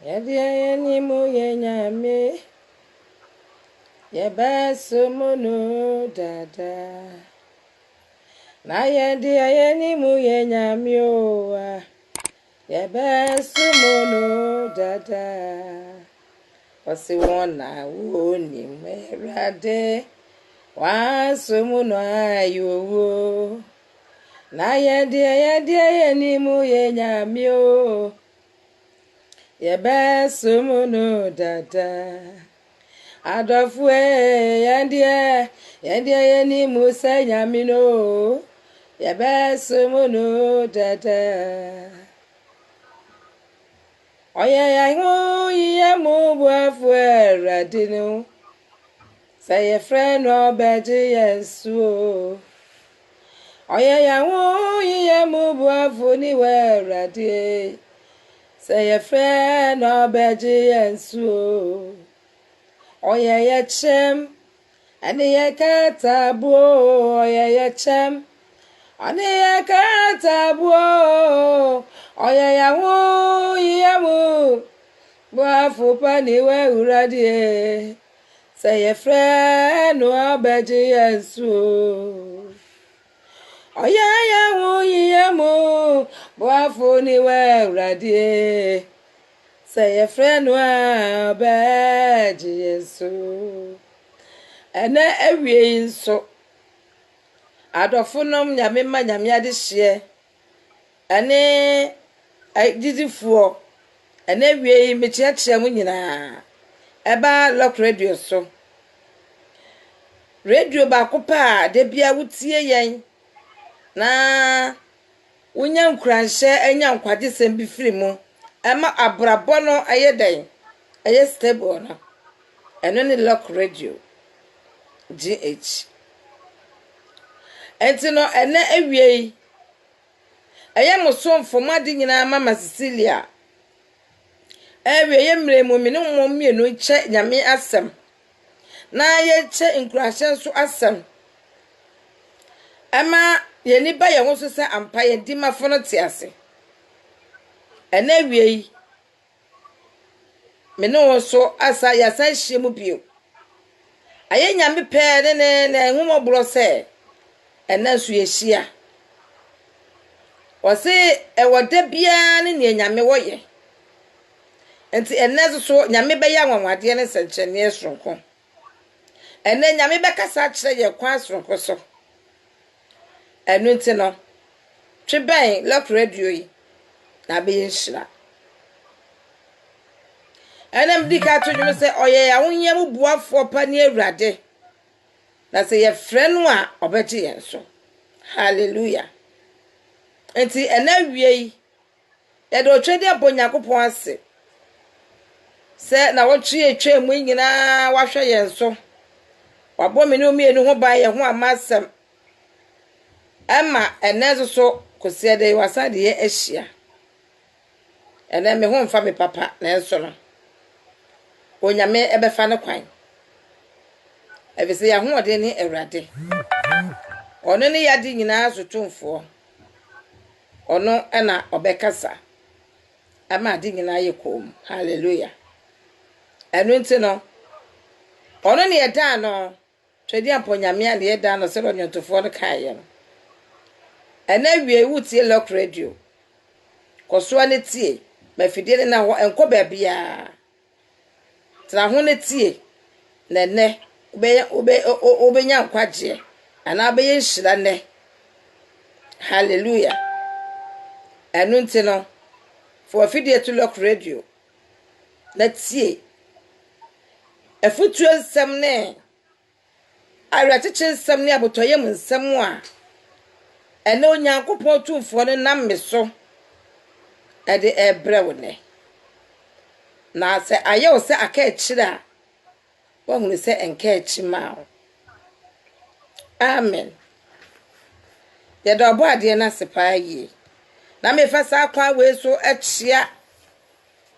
Yadiye ni mu yenyame yebaso mono dada na yadiye ni mu yenyame o yebaso mono dada wasi wona woni merade waso mono ayo na yadiye ni mu yenyame o yebaso mono dada adofwe yandiye ni musa nyamino yebaso mono dada oya yangu ye mu buafwe radinu say friend obeji yesu oya yangu ye mu buafwe ni we radie say a friend obeji yesu oya ye chem ani ye katabu oya ye chem ani ye katabu oya yawo yemu boafu pani we uradi say a friend obeji yesu oya yawo yemu boafu ni we uradi say a friend obeji yesu ene ewie nso adofunom nyame ma nyame ade hye ene agidifuo ene ewie mechiachia mu nyina eba lock radio so radio ba kopa de bia wutie yen na wonya nkranhye enya nkwade sem bi firi mu ema abrabo no ayeden aye stable no eno ni lock radio GH entino ene ewie aye musomfo made nyina mama Cecilia ewie ye mremu me no momienu che nyame asem na ye che nkurahye so asem ama ye ni ba ye ho so se ampa ye di mafo no te ase ene ewie me no so asa ya san hye mu bio aye nyame pe ne na ehumobro se ena so yehia wose ewode bia ne nyame woye enti ena so nyame be ya nwanwade ne senchene esronko ena nyame be kasa kire ye kwa asronko so enu enti no tweben lock radio yi na be yinhira enem dika to dwom se oye ya wonye mu buafo pa ne awurade na se ye frenu a obeji yenso hallelujah enti ena wie ye do twede abonyakopon ase se na wotwe etwa mu nyina wahwe yenso wabo me no mienu ho ba ye ho amasem ama ena so kosiede wasade ye ahia ena me ho mfa me papa na enso no onyame ebefa ne kwan ebese ya ho ode ni awurade ono ne yade nyina sotumfo ono ena obekasa ama ade nyina yekom hallelujah enu nti no ono ne yeda no twedi amponyame a ne yeda no se onyotofo no kaye no ena wie wutie lock radio kosoa ne tie mafidie na ho enko ba bia tra ho ne tie na ne obenya nkwaje ana be nhira ne hallelujah enu nti no for afidie to lock radio na tie efutu nsem ne arateche nsem ne abotoye mu nsem a ene onyankopon tumfo ne nam me so ede ebrewo ne na se aye se aka echira wa hunu se enka echima amen ye do bo ade na sepaye na me fasa akwa we so echia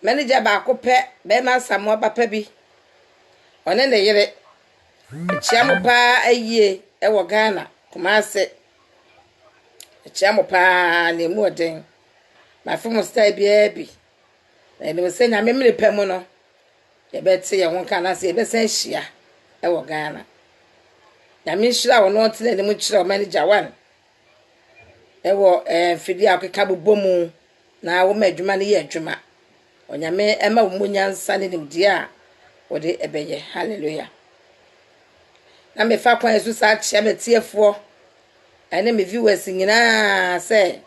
manager ba kope be ma samo papa bi one ne yere echia mo pa ayie e wo Ghana Kumase echia mo pa ne mu oden my phone style bi ene we se nyame mmere pɛ mu no ye bɛte ye ho nka na se ye bɛsan hyia ɛwɔ Ghana nyame hyira wo no tele ne mu kyerɛ o manager one ɛwɔ fidi akeka bobɔ mu na wo ma adwuma ne ye adwuma onyame ɛma wo munyansa ne nimdi a wo de ɛbɛyɛ hallelujah na me fa kwan yesu sa kyia metiefo ene me viewers nyina se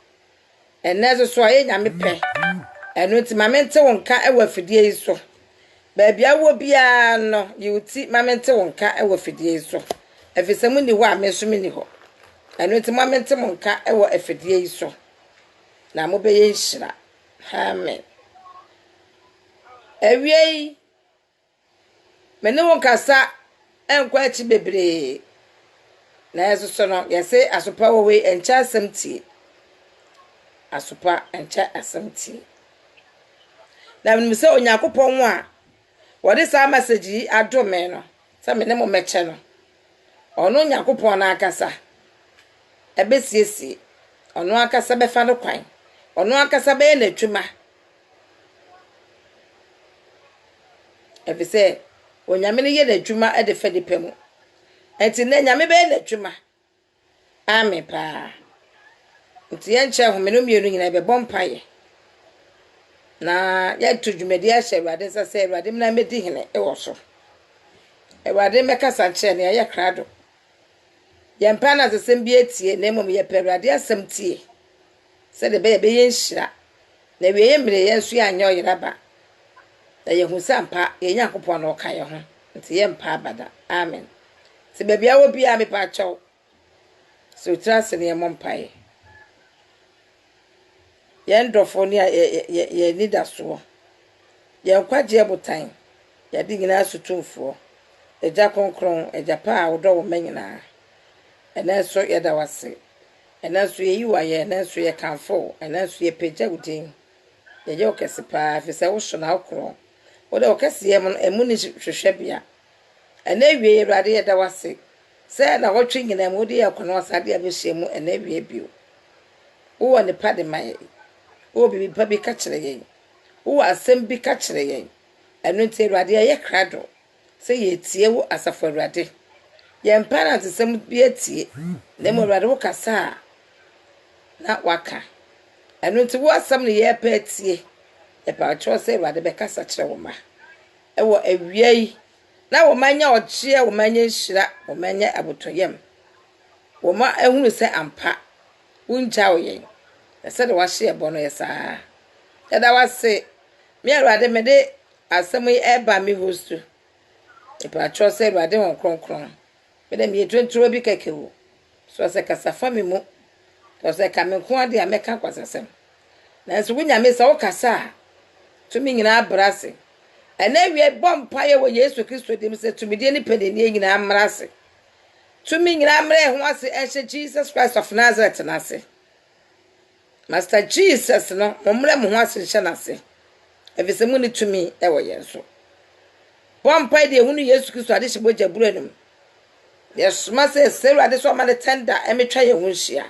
ene so aye nyame pɛ eno ti mamente wonka ewa fidie yi so ba bia wo bia no yuti mamente wonka ewa fidie yi so efisemu ni ho a me so me ni ho eno ti mamente wonka ewa afidie yi so na mo be ye nhira amen ewie me ne wonka sa enkwa chi bebre na yeso so no yese asopa wo we encha asamti asopa encha asamti na me se Onyankopon ho a wode sa message yi adome no se me ne mo meche no ono Onyankopon na akasa ebesiesie ono akasa befa no kwan ono akasa be na twuma efise onyame ne ye na twuma e de fa de pemu enti na nyame be na twuma amen pa nti ye nche home no mienu nyina be bompaye na ye to dwumadi a hye Awurade sase Awurade na medi hene e wo so Awurade mekasa nche ne ye krado ye mpa na sesem bi etie na emom ye pe Awurade asem tie se de be ye nhira na wie ye mire ye nso anya oyiraba na ye hu sampa ye Nyankopon no ka ye ho nti ye mpa abada amen se be bia wo bia me pa chaw so trust ne ye mompaye ye ndofo ne ye nida so ye nkwaje botan ye di nyina sutumfo eja konkron eja pa wodo wo manyina enenso ye da wase enenso ye yiwa ye enenso ye kanfo enenso ye peja gudin ye je okese pa afisa wo so na okro wodo okese ye emu ni hwehwe bia ena wie ye Awurade ye da wase se na wotwe nyina mu de ye kono asade abehye mu ena wie bio wo ne pade mai wo bibi pa bi ka kire ye wo asem bi ka kire ye enu nti Awurade ye krado se ye tie wo asafo Awurade ye mpana tsem bi etie na mo Awurade wo kasa na waka enu nti wo asem ne ye pa etie e pa cho se Awurade be kasa kire wo ma e wo awiei na wo manya oche wo manya nhira wo manya abotoyem wo ma ehunu se ampa wunja wo ye ese de wahye ebo no yesa eda wase me Awurade me de asem yi eba me hostu e pa cho se Awurade won kronkron me de me twentro bi kekewo so se kasafa me mu so se ka me ko ade ameka kwasasem na so wunya me se wo kasa tumi nyina abrase ena wie bompaye wo Yesu Kristo dim se tumi de ni pedeni nyina amrase tumi nyina amre ho ase ehye Jesus Christ of Nazareth na ase Master Jesus no momre mo ho ase hye na ase efise mu ni tumi e wo yenso bompaye de hunu Yesu Kristo ade hyeboja buranum yes mase seru ade so ma de tender emetwa ye ho nhia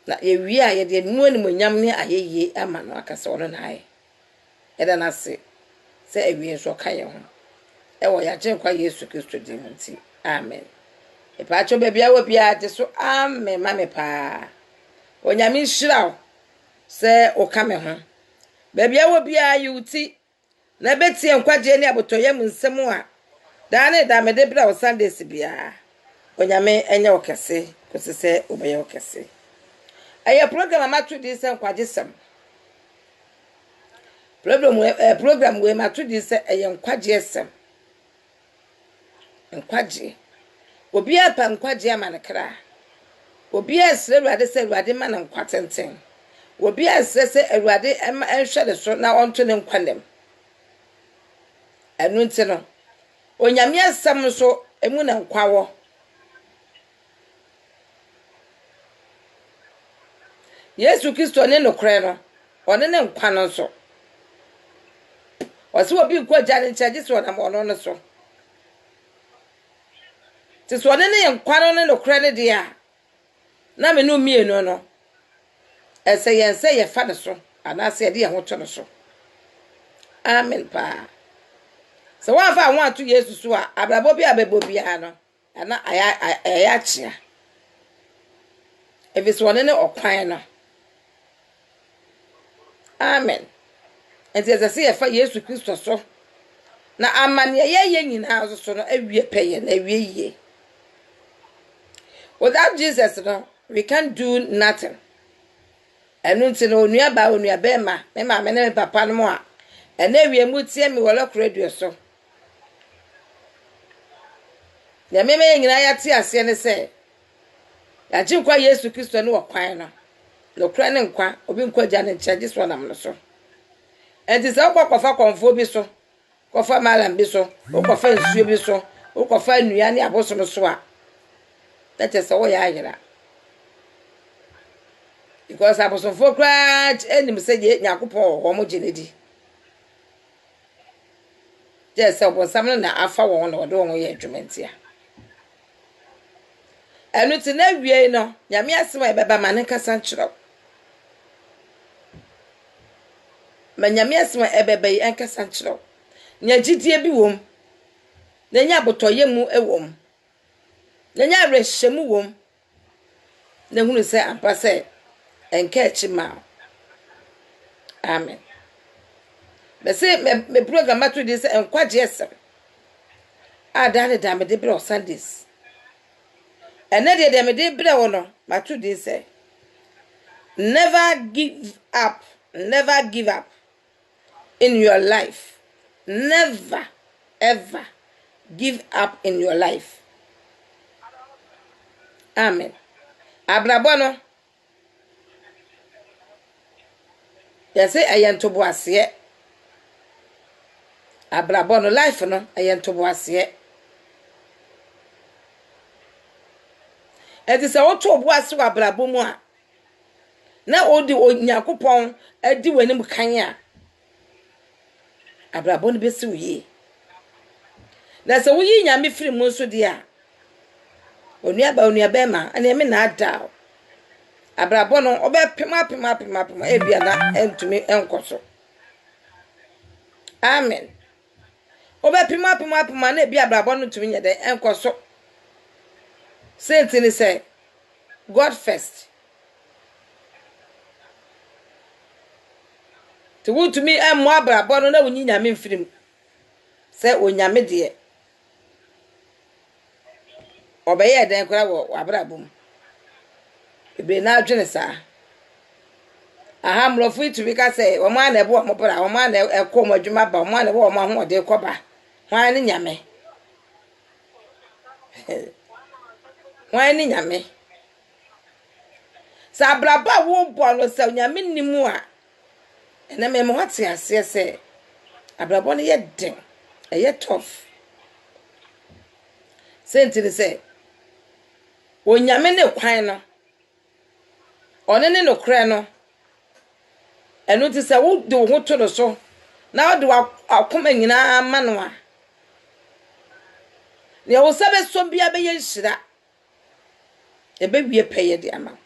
na ye wi a ye de nu animonyam ne ayeye ama no akasa ono na aye eda na ase se ewie so ka ye ho e wo ya je kwa Yesu Kristo dim nti amen e pa cho be bia wo bia je so amen ma me pa onyame nhira se o ka me ho be bia wo bia yuti na betie nkwaje ne abotoyem nsem a da ne da me de bra o Sundays bia onyame enye o kese kosese obeye o kese aye program amatu di se nkwaje sem program we matu di se eye nkwaje esem nkwaje obi apa nkwaje amanekra obi asre Awurade se Awurade ma na nkwatenten obi asre se Awurade enhwe de so na onto ne nkwanem enu nti no onyame asem so emu na nkwawo Yesu Kristo ne nokre no one ne nkwa no so osi obi nkwaja ne nchaje so na mo no so ti so one ne nkwa no ne nokre ne dia na me no mienu no ese yense ye fa ne so anase ye de ho to no so amen pa so one fa one to yesu so a abrabo bi abebo bia no ana aya chia if it's one ne okwan no amen enti eze ye fa yesu kristo so na amane ye nyina so no awie peye na awie yie. Without Jesus no we can't do nothing. Enunti no onua be ma me ma me ne papa no mo a ena wie mu tie me wolo radio so ya me nyina ya tie ase ne se ya ji kwa Yesu Kristo ne okwan no lokra ne nkwa obi nkwa gya ne nche Jesus wonam no so enti se okwafa konfo bi so kofa malam bi so okwafa nsuo bi so okwafa nnua ne abosom so a that is all ya yira because abosom for crat enim se ye Yakobon wo mo ginedi just obosam na afa wo na odo wo ye adwumentia enu ti na wie no nyame asem ebeba mane kasa nkyerɛ ma nyame asem ebeba yi enkasa nkyerɛ nya gidie bi wom na nya botoye mu ewom na nya rehwemu wom na hunu se ampa se enka echima amen be se me program atu dis enkwaje esem adane da me de bre Sundays ene de me de bre wo no matu dis say never give up in your life. Never ever give up in your life. Amen. Abrabono. Yase ayanto boase. Abrabono life no ayanto boase. Edi se oto boase wa abrabomu a na odi Yakobon adi wanim kan a abrabon besi wuye na se wuyi nyame firi mu so dia onua be ma ana me na ada abrabon obe pema ebia na entumi enkoso amen obe pema na ebia abrabon ntumi nyede enkoso sentini say God first. To want to me and more abrabon na wunyi nyame mfirim say onyame de obeye den kora wo abrabom ebe na adwene sa aha mrofu itu bi ka say o ma na ebo mo bra o ma na ekom adwuma ba o ma na wo mo ho de koba hwan ni nyame hwan ni nyame sa abraba wo bo no sa nyame nimu a ena me mo hate ase se abrabon ye den ye tough sentini se onyame ne kwan no one ne no kra no enu ti se wo de wo to no so na wo de akoma nyina ma no a ne wo sabe so bia be ye nhira e be wie peye de ama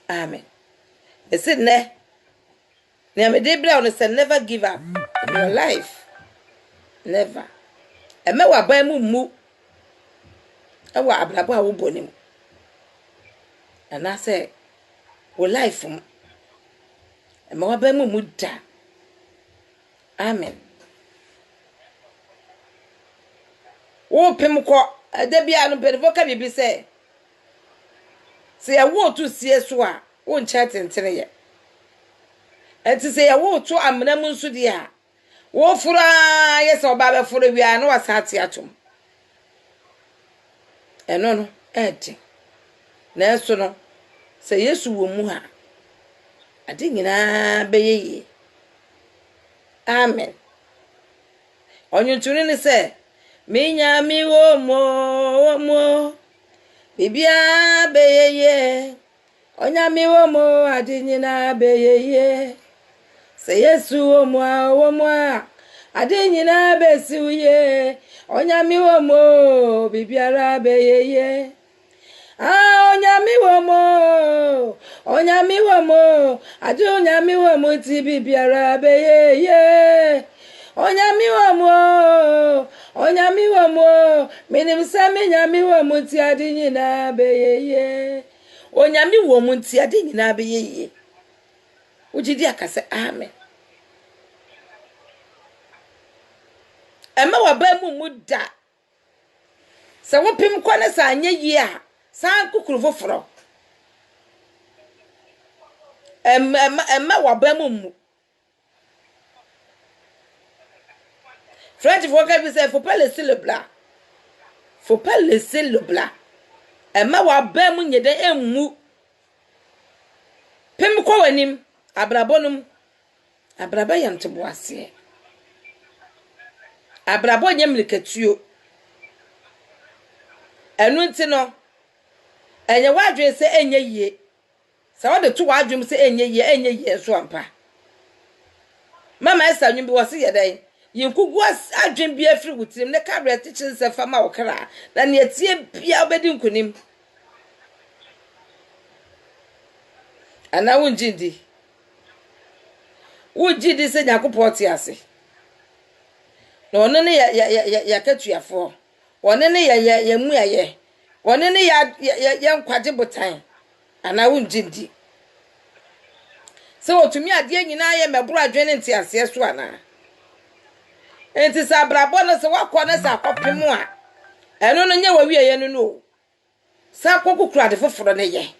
amen e se ne me de bra on say never give up in your life. Never. E me wa ban mu e wa abrabo a wo bonim. Ana say wo life e me wa ban mu da. Amen. Wo pem ko da bia no pedifo ka bibi say ya wo to sie so a wo ncha tentene ye. Enti se ya wo to amna mu nso di a wo fura yesa oba be fura wi a na wasate atom eno no edi na eso no se Yesu wo mu ha ade nyina be yeye amen onyuntuni ni se minya mi wo mo bibia be yeye onya mi wo mo ade nyina be yeye se Yesu wo mo ade nyina be siuye onya mi wo mo bibiara be yeye onya mi wo mo ade onya mi wo mo ti bibiara be yeye onyami wa mo onyami wa mo minim se me nyami wa mo ti ade nyina beyeye onyami wo mo ti ade nyina beyeye ujidi akase amen ema wa ba mu da se wo pim kwane sa anye yi a san kukuru foforo ema wa ba mu French vocal bi say faut pas laisser le blanc. Faut pas laisser le blanc. Ema wa ba mu nyede emu. Pem ko wanim abrabonum. Abraba yam to boase. Abrabo nyem likatuo. Enu nti no. Enye wadwe se enye yie. Sa wode to wadwum se enye yie so ampa. Mama esa nwum bi wo se yedan. Yinkugu adwen bi afiri wutirim ne kabra teaching se fama okra na ne atie bia obedi nkunim ana wunjidi se nyakopoti ase na ono ne ya katuafo ono ne ya muaye ono ne ya nkwaje botan ana wunjidi se otumi ade nyina ye mebro adwen nti ase so ana enti sa brabo no se wakọ na sa akọpem a eno no nya wawie ye no sa kokukura de foforo ne ye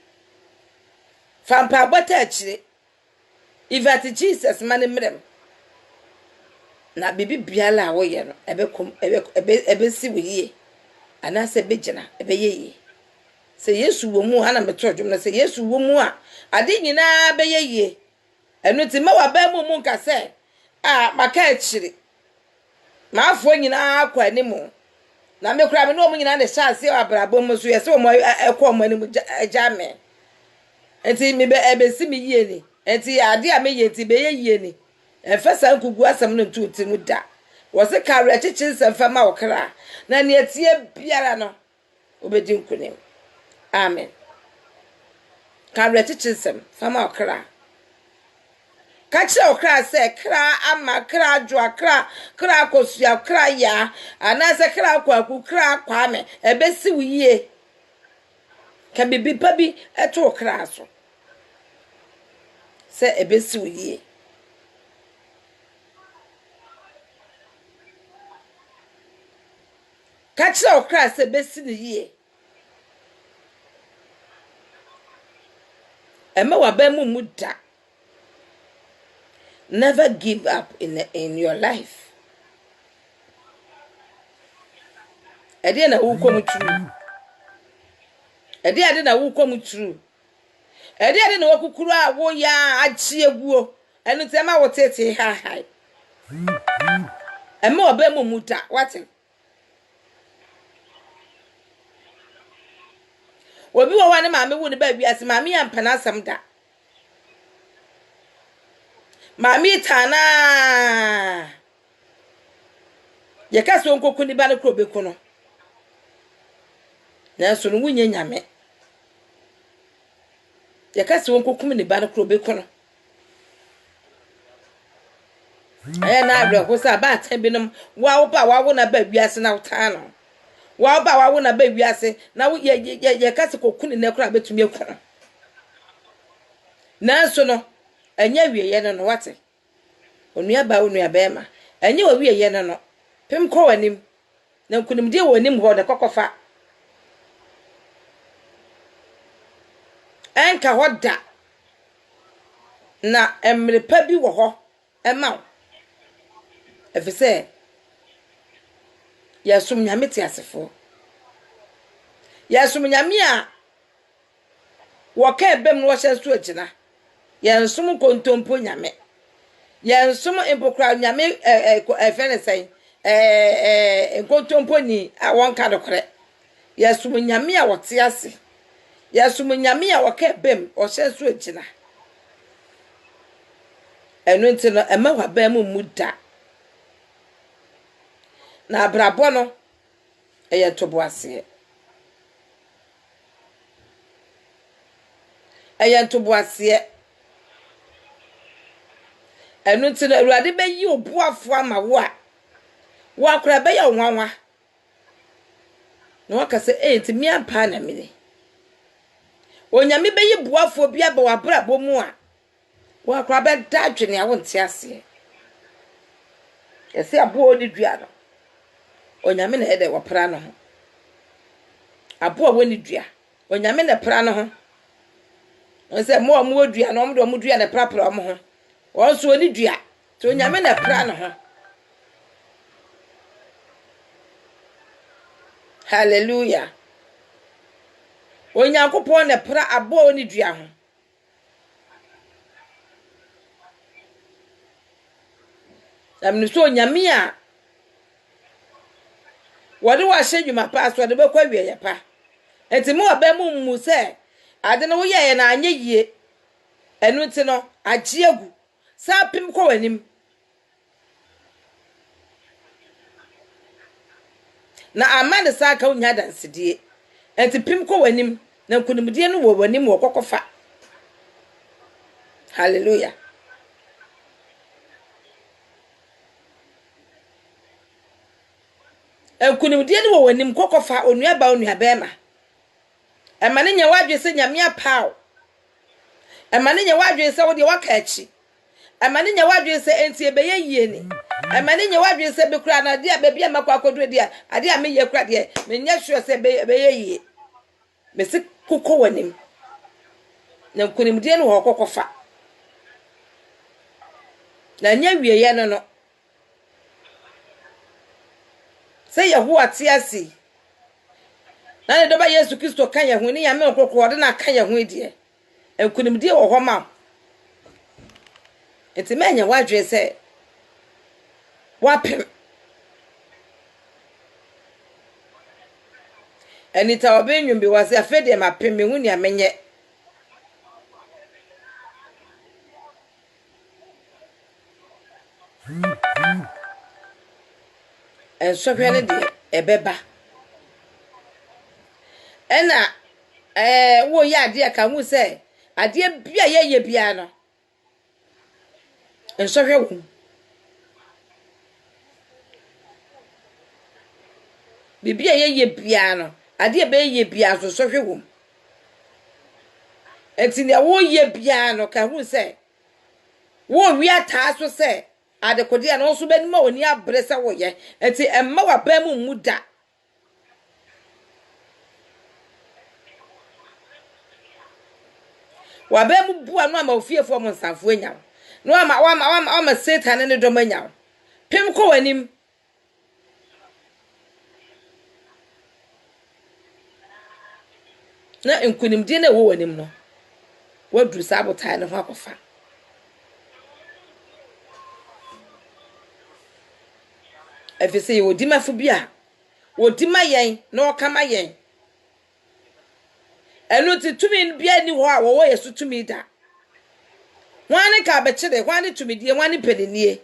fampa bota akire ivati Jesus mane mrem na bibi biala wo ye no ebe si wiye ana se begina ebe ye se Yesu wo mu ana meto dwom na se Yesu wo mu a ade nyina be ye eno ti ma wa ba mu nka se maka akire ma afọ nyina akwa animu na mekura me no mu nyina ne chance abrabo mu so yese mo ekọ mo animu ajame enti me be ebesi me yie ni enti ade a me ye enti be yie ni efesa nkugu asam no ntuti mu da wo se kare chichi nsem ma okra na ne etie biara no obedi nkunim amen kare chichi nsem ma okra kache okra se kra ama kra jwa kra kosua kra ya ana se kra kwaku kra kwame ebesi wiye ka bibi pabi eto okra so se ebesi wiye kache okra se besi wiye ema wa ba mu muda. Never give up in your life. Ede na wo kom true. Ede na wo kom true. Ede na wo kukuru a wo ya achi eguo. Enu tema wo tete ha. Ema oba mu muta. What? Obi wo wane maame wo ne ba wiase maame ya mpana asam da. Mami tana ye ka so nkoku ni ba ne kro beku no na so no wunye nyame ye ka so nkoku ni ba ne kro beku no na agre ko sa ba tan binom wa wo ba wa wo na ba wiase na uta no wa ba wa wo na ba wiase na ye ka se koku ni ne kro abetumi eku na so no anya wie ye no wate onua ba onua ba ma anya wie ye no pem ko wanim na nkunim die wanim ho de kokofa enka hoda na emre pa bi wo ho ema efese ya sum nyame ti asefo ya sum nyame a wo ka ebem no wo hye so agina yensum kontompo nyame yensum empokra nyame efene sai kontompo ni awon ka dokre yensum nyame a wote ase yensum nyame a woka bem o hye so agina enu nti no ema wa ba mu muda na abrabo no tobo ase tobo ase enu nti na Awurade beyi obuafo ama wo akora be ya nwanwa na waka se nti mi ampa na mini onyame beyi buafo bia ba wabrabo mu a wo akora be da adwene a wo nte ase ese abo oni dua no onyame na ede wopra no ho abo woni dua onyame na pra no ho onse mo odua na mo dua na prapra mo ho wonso oni dua to onyame na pra no ho. Hallelujah. Onyankopon na pra abo oni dua ho. Amni so onyame a wode wa hye pa so de be kwa wie ye pa. Enti mo ba mu se ade no wo ye na anye yie. Enu nti no agye agu. Sa pim kwa wanim. Na amane sa ka unya dansedie. Enti pim kwa wanim na nkunimdie no wo wanim wo kokofa. Hallelujah. Nkunimdie no wo wanim kokofa onua ba onua bema. Emane nya wadwe se nyame apaw. Emane nya wadwe se wo de waka achi. Emane nya wadwe se enti ebeye yie ni. Emane nya wadwe se be kura na de a be makwa akodo de a ade a meye kura de me nya hwe se beye yie. Me se kokko wanim. Na nkunimdie no wo kokofa. Na nya wie ye no. Se Yehowa te asi. Na ne doba Yesu Kristo kan ye ho ni ya me kokko de na kan ye ho die. Nkunimdie wo ho ma. Enti menya wadwe se wapem. Anita obenwum bi wase afede mapem me hu ni amenye. Ensopye ne de ebeba. Ena wo ya ade ka hu se ade bia ye bia no. Ensopye wo. Bibia ye bia no. Ade be ye bia so sohwe wo. Enti ne wo ye bia no ka hu se wo wi ata so se ade kode na so bani ma oni abre se wo ye. Enti emma wa ba mu muda. Wa ba mu bua no ama ofiefo mo nsanfo anya. No ama Satan ne dom anya. Pem ko wanim. Na nkunimdie na wo wanim no. Wadru sabotai ne ho akofa. Efese wo dimafo bia. Wo dima yen na okama yen. Enu ti tumi bia ni ho a wo yesu tumi da. Wani ka bechede, wani tumidie, wani pedenie.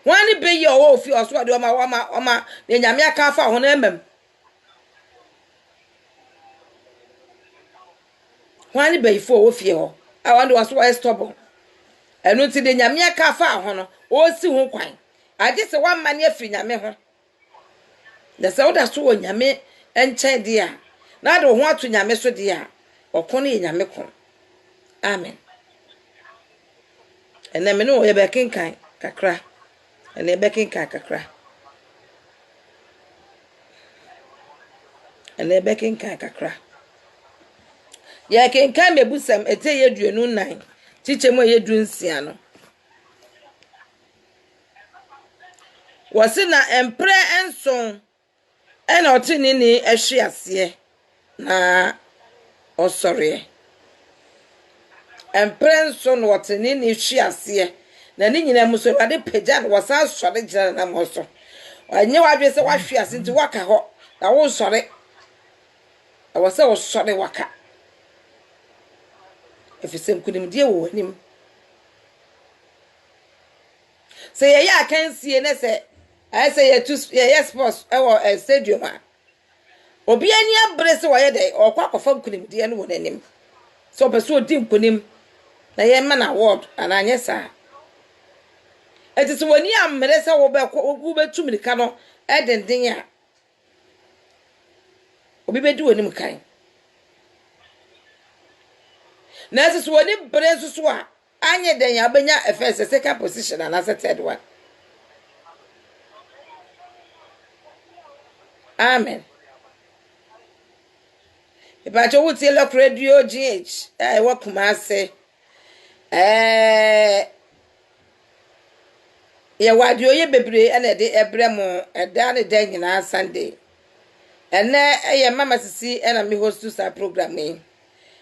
Wani be ye owo ofi oso de oma ne nyame aka fa ho na emem. Wani be ifo owo fie ho. A wani waso wa stubborn. Enu ti de nyame aka fa ho no, o si ho kwan. Age se wan mane afiri nyame ho. Na se woda so wo nyame enchen de a. Na de ho ato nyame so de a. Okon ne nyame kon. Amen. Ene me no ye bekinkan kakra. Ene bekinkan kakra. Ene bekinkan kakra. Ye kinkan mebusam ete ye duenu nan. Chiche mo ye dunsia no. Wasi na empre enson ena otini ni ehwe ase na osore. Emprenso no wateni ni hwe ase na ni nyina muso ade pagya no wasa sore gina na moso anye wadwe se wahwe ase nti waka ho na wo sore awase wo sore waka efisem kunimdie wo anim se ye ya kansie ne se I say ye sports ewo stadium a obi ani abre se wo ye de okwa kofam kunimdie no wo nanim so be so di nkunim na ye ma na award ana anye sa eti so wani amere se wo be tumirika no edenden a obi be di woni mkan na eti so wani bere so a anye den ya benya first second position and as third one. Amen. Ipacho wuti lock radio GH wo Kumase ya wadi oye bebre ene de ebremo eda ne den nyina Sunday ene mama sisi ena me host sa program ni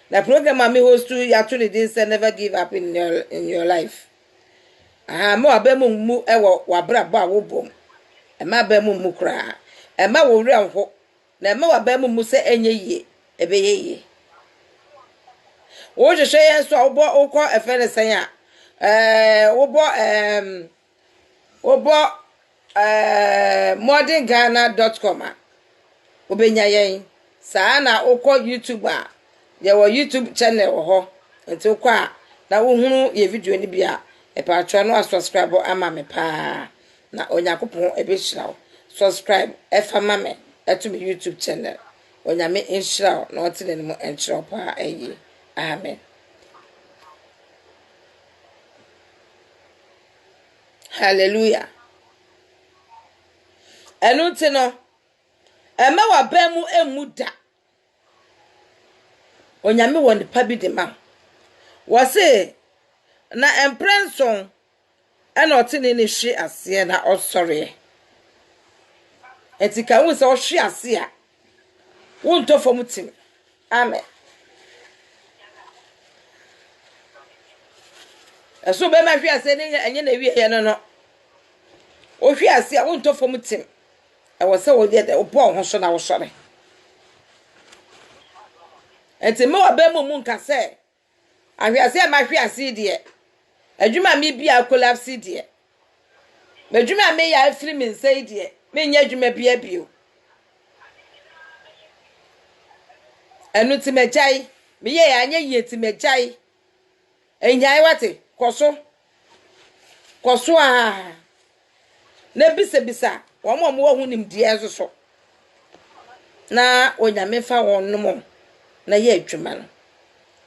na program me host ya to the say never give up in your life mo abemu mu ewo wabrabo a wo bom ma abemu mu kra ma wo wura ho na ma wabemu mu se enye yie ebe yie wo je yen so obo ukọ efere sen a obo modernghana.com obenya yen saa na ukọ YouTube a ye wo YouTube channel ho enti ukọ a na wo hunu ye video ni bia e pa atwa no subscribe ama me pa na Onyankopon ebe hira subscribe efama me to my YouTube channel onyame inshira na otine ni mo enchira pa ayi amen hallelujah enuti no ema wa ba mu emuda onyame won pa bi de ma wo se na emprenson ena otine ni hwe ase na osore etika wu se ohwe ase a won to fom tim amen eso be ma hwe ase ni enye na wie ye no ohwe ase a won to fom tim e wo se wo de obo ho so na wo sore enti me wa be mu nka se ahwe ase ma hwe ase de adwuma mi bia collapse de adwuma me ya afiri mi nsai de me nya adwuma bia bio enu ti mejai me ye anya ye ti mejai enyai wate koso a na bisa wo mo wo hu nim de ezo na onyame fa won no mo na ye adwuma no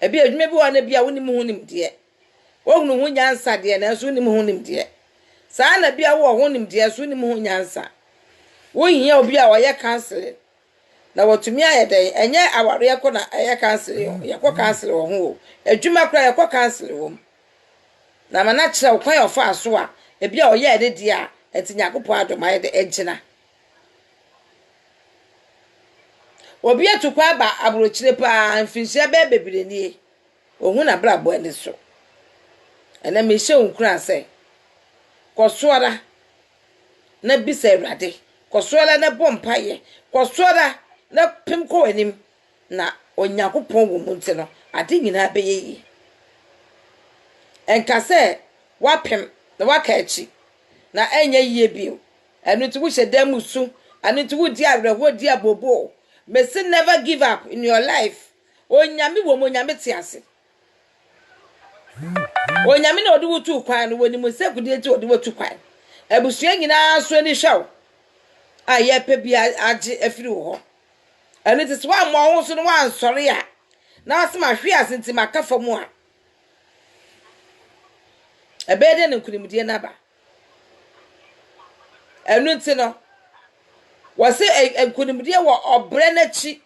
ebi adwuma bi wo na bia wo nim hu nim de wo hu hu nyansa de na so nim hu nim de saa na bia wo hu nim de so nim hu nyansa wo hia obi a wo ye cancel na watumi ayede enye aware yako na aye cancel yako cancel wo ho adwuma kra yako cancel wo na mana kire wo kwan ofa aso a ebi a oye ede dia etinyakopɔ adoma yede egina obi etukwa aba abrochire pa mfinhye be bebirenie ohun na brabo ani so ena me hye unkura se kosoara na bisa Awurade kosoara na bompaye kosoara na pem ko anim na Onyankopɔn wo mu nti no ade nyina be yi enka se wapem na waka achi na enya yie bio enu tu hye dam su anu tu di awerɛho di abobo may sin never give up in your life onyame wo mo nyame te ase onyame na odi wotu kwan no woni mo sekudi eti odi wotu kwan abusua nyina so ni hwaw aye pe bia age afiri wo enu ti so ammo ho so no wan sɔre a na asema hwe ase nti makafa mu a ebede ne nkunimdie na ba enu nti no wase nkunimdie wo obre na chi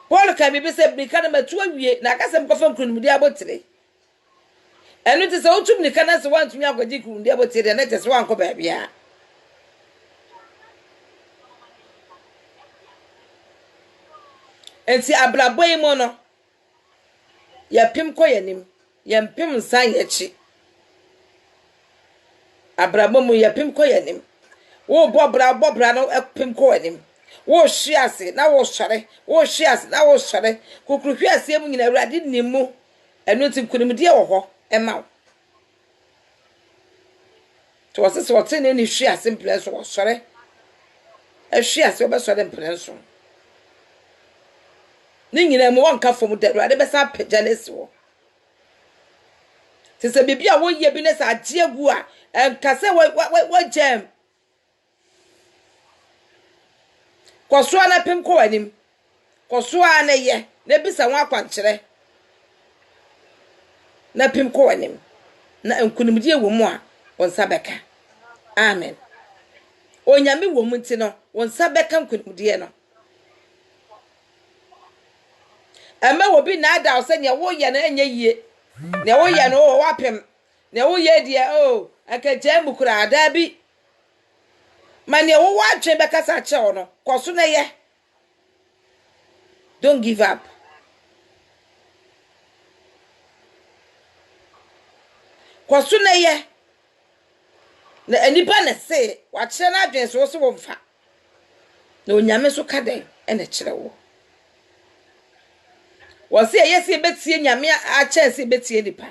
Paul ka bi se bi kana matu awie na akasem kofa nkunimdie abotire enu nti se otum ni kana se wantumi agwaji nkunimdie abotire na tese wanko ba bia enti abraboy mo no ya pim ko yanim ya pim nsan yachi abrabo mu ya pim ko yanim wo bobra no pim ko yanim wo hwiase na wo hware wo hwiase na wo hware kokuru hwiase mu nyina Awurade nimu enu nkunimdie wo ho ema to wase wotene ni hwiase mpleso wo hware hwiase wo be hware mpleso ni nyina mu wonka fom da Awurade besa pagya ne se wo se bibia wo ye bi ne sa agye gu a enka se wo jam koso na pem ko anim koso na ye na bisa wo akwankyere na pem ko anim na enkunimdie wo mu a wonsa beka amen onyame wo mu nti no wonsa beka nkunimdie no ema wo bi na ada o se ne wo ye na enye yie ne wo ye no wo apem ne wo ye die o akaje mu kura ada bi ma ne wo atwe beka sa che wo no koso na ye don't give up koso na ye na anipa na se wa kire na adwen so wo mfa na onyame so ka den e na kire wo wo se ye se betie nyame a che se betie nipa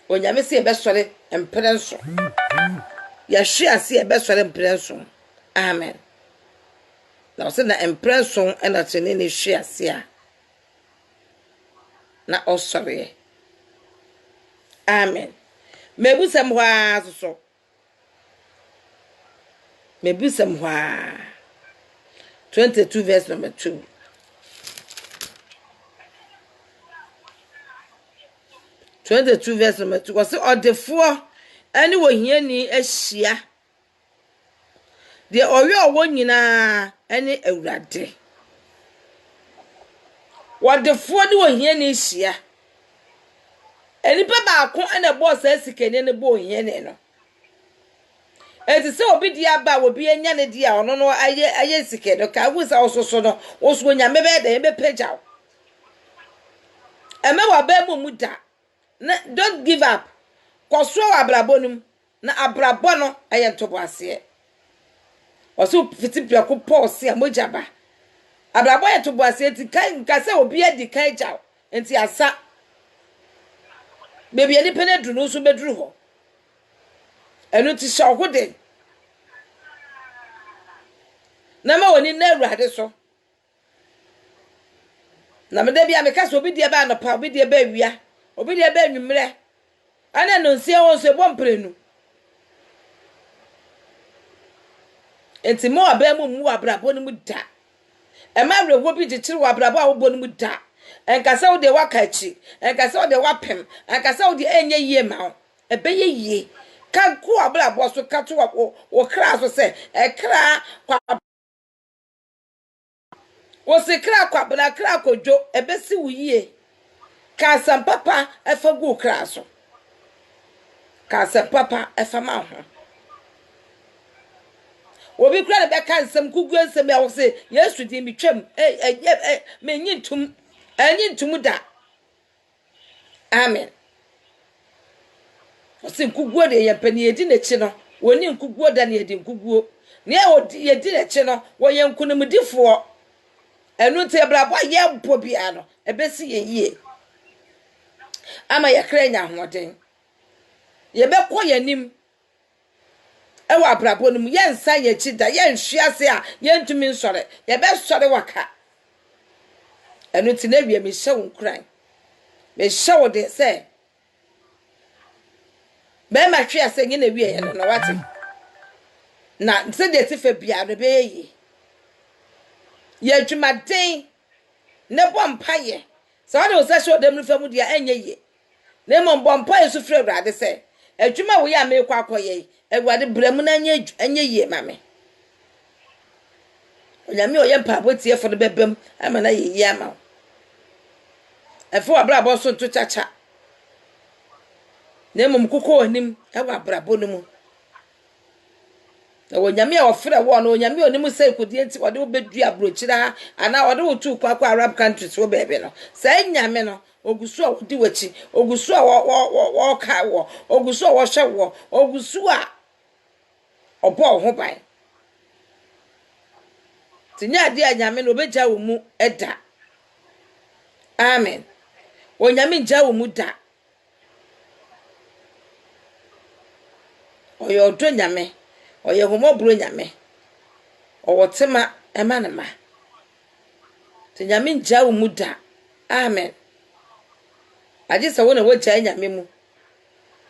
onyame se be sore emprenso ya hwe ase e be sore emprenso amen na wo se na emprenso e na tene ne hwe ase a na osore amen mebusam hwa so mebusam hwa 22 verse number 2 22 verse number 2 was odefo ani wo hiani ahia de owe owo nyina ani awurade wodefo ni wo hiani ahia enipa baako ana boss asikene ne bo hiani no eti se obi dia ba obi anya ne dia ono no aye sikene ka wusa ososo no oso nyame be da ebe pagyaw ema wa ba mu da don't give up koso abrabonum na abrabo no aye ntobo ase oso fitipia ko pause amojaba abrabo aye ntobo ase ti kan nka se obi adi kan gyaw enti asa bebi ani pene dunu so beduru ho enu ti sha hode na ma woni na Awurade so na me da bia me ka so obi die ba no pa obi die ba wia obi die ba nwumre ana no nsie won so bomprenu enti mo aba mu abrabo no mu da e ma rewo bi gichiri wa abrabo a wo bo no mu da enkasa wo de wakachi enkasa wo de wapem enkasa wo de enye yie ma ebeye yie kan ku abrabo so kato wo kra so se e kra kwa wo se kra kwa bla kra kodwo ebesi wo yie ka sam papa efa gu kra so ka sam papa efa ma ho obi kra be kan sam kugu nsam ya wo se Yesu di mi twam me nyintum anyintum da amen o se kugu de ye pani edi na chi no woni nkugu da na edi nkugu ne ye di na chi no wo ye nkunumdifo enu te brabo ye mpo bia no ebesi ye yie ama ye kra nya hoden ye be kɔ yanim ewa brabo no mu ye nsa ye chi da ye nhwiase a ye ntumi nsore ye be sore waka enu ti na wie me hye wonkuran me hye wo de se be ma hwe ase nye na wie ye no wate na se de ti fa bia no be yi ye adwumaden ne bompaye so de o se hye dem no fa mu dia enye yi ne mo bompaye so fra Awurade se adwuma wo ya me kwa akoye Awurade brem na enye yi mame onyame oye mpabo tie fo de bebem ama na ye yi ama efo abrabo so nto chacha na mum kuko onim ewa abrabo no mu na onyame a ofre wo na onyame onim se kodie nti wode obedu abrochira ana wode wotu kwa Arab countries wo bebe no sa nyame no ogusu a wodi wachi ogusu a wo ka wo ogusu a wo hwe wo ogusu a obo ho ban tinya de anyame no obegya wo mu eda amen onyame ngya wo mu da oyo do nyame oyo homobro nyame owotema emanema te nyame ngya wo mu da amen agye sɛ wo na wogya nyame mu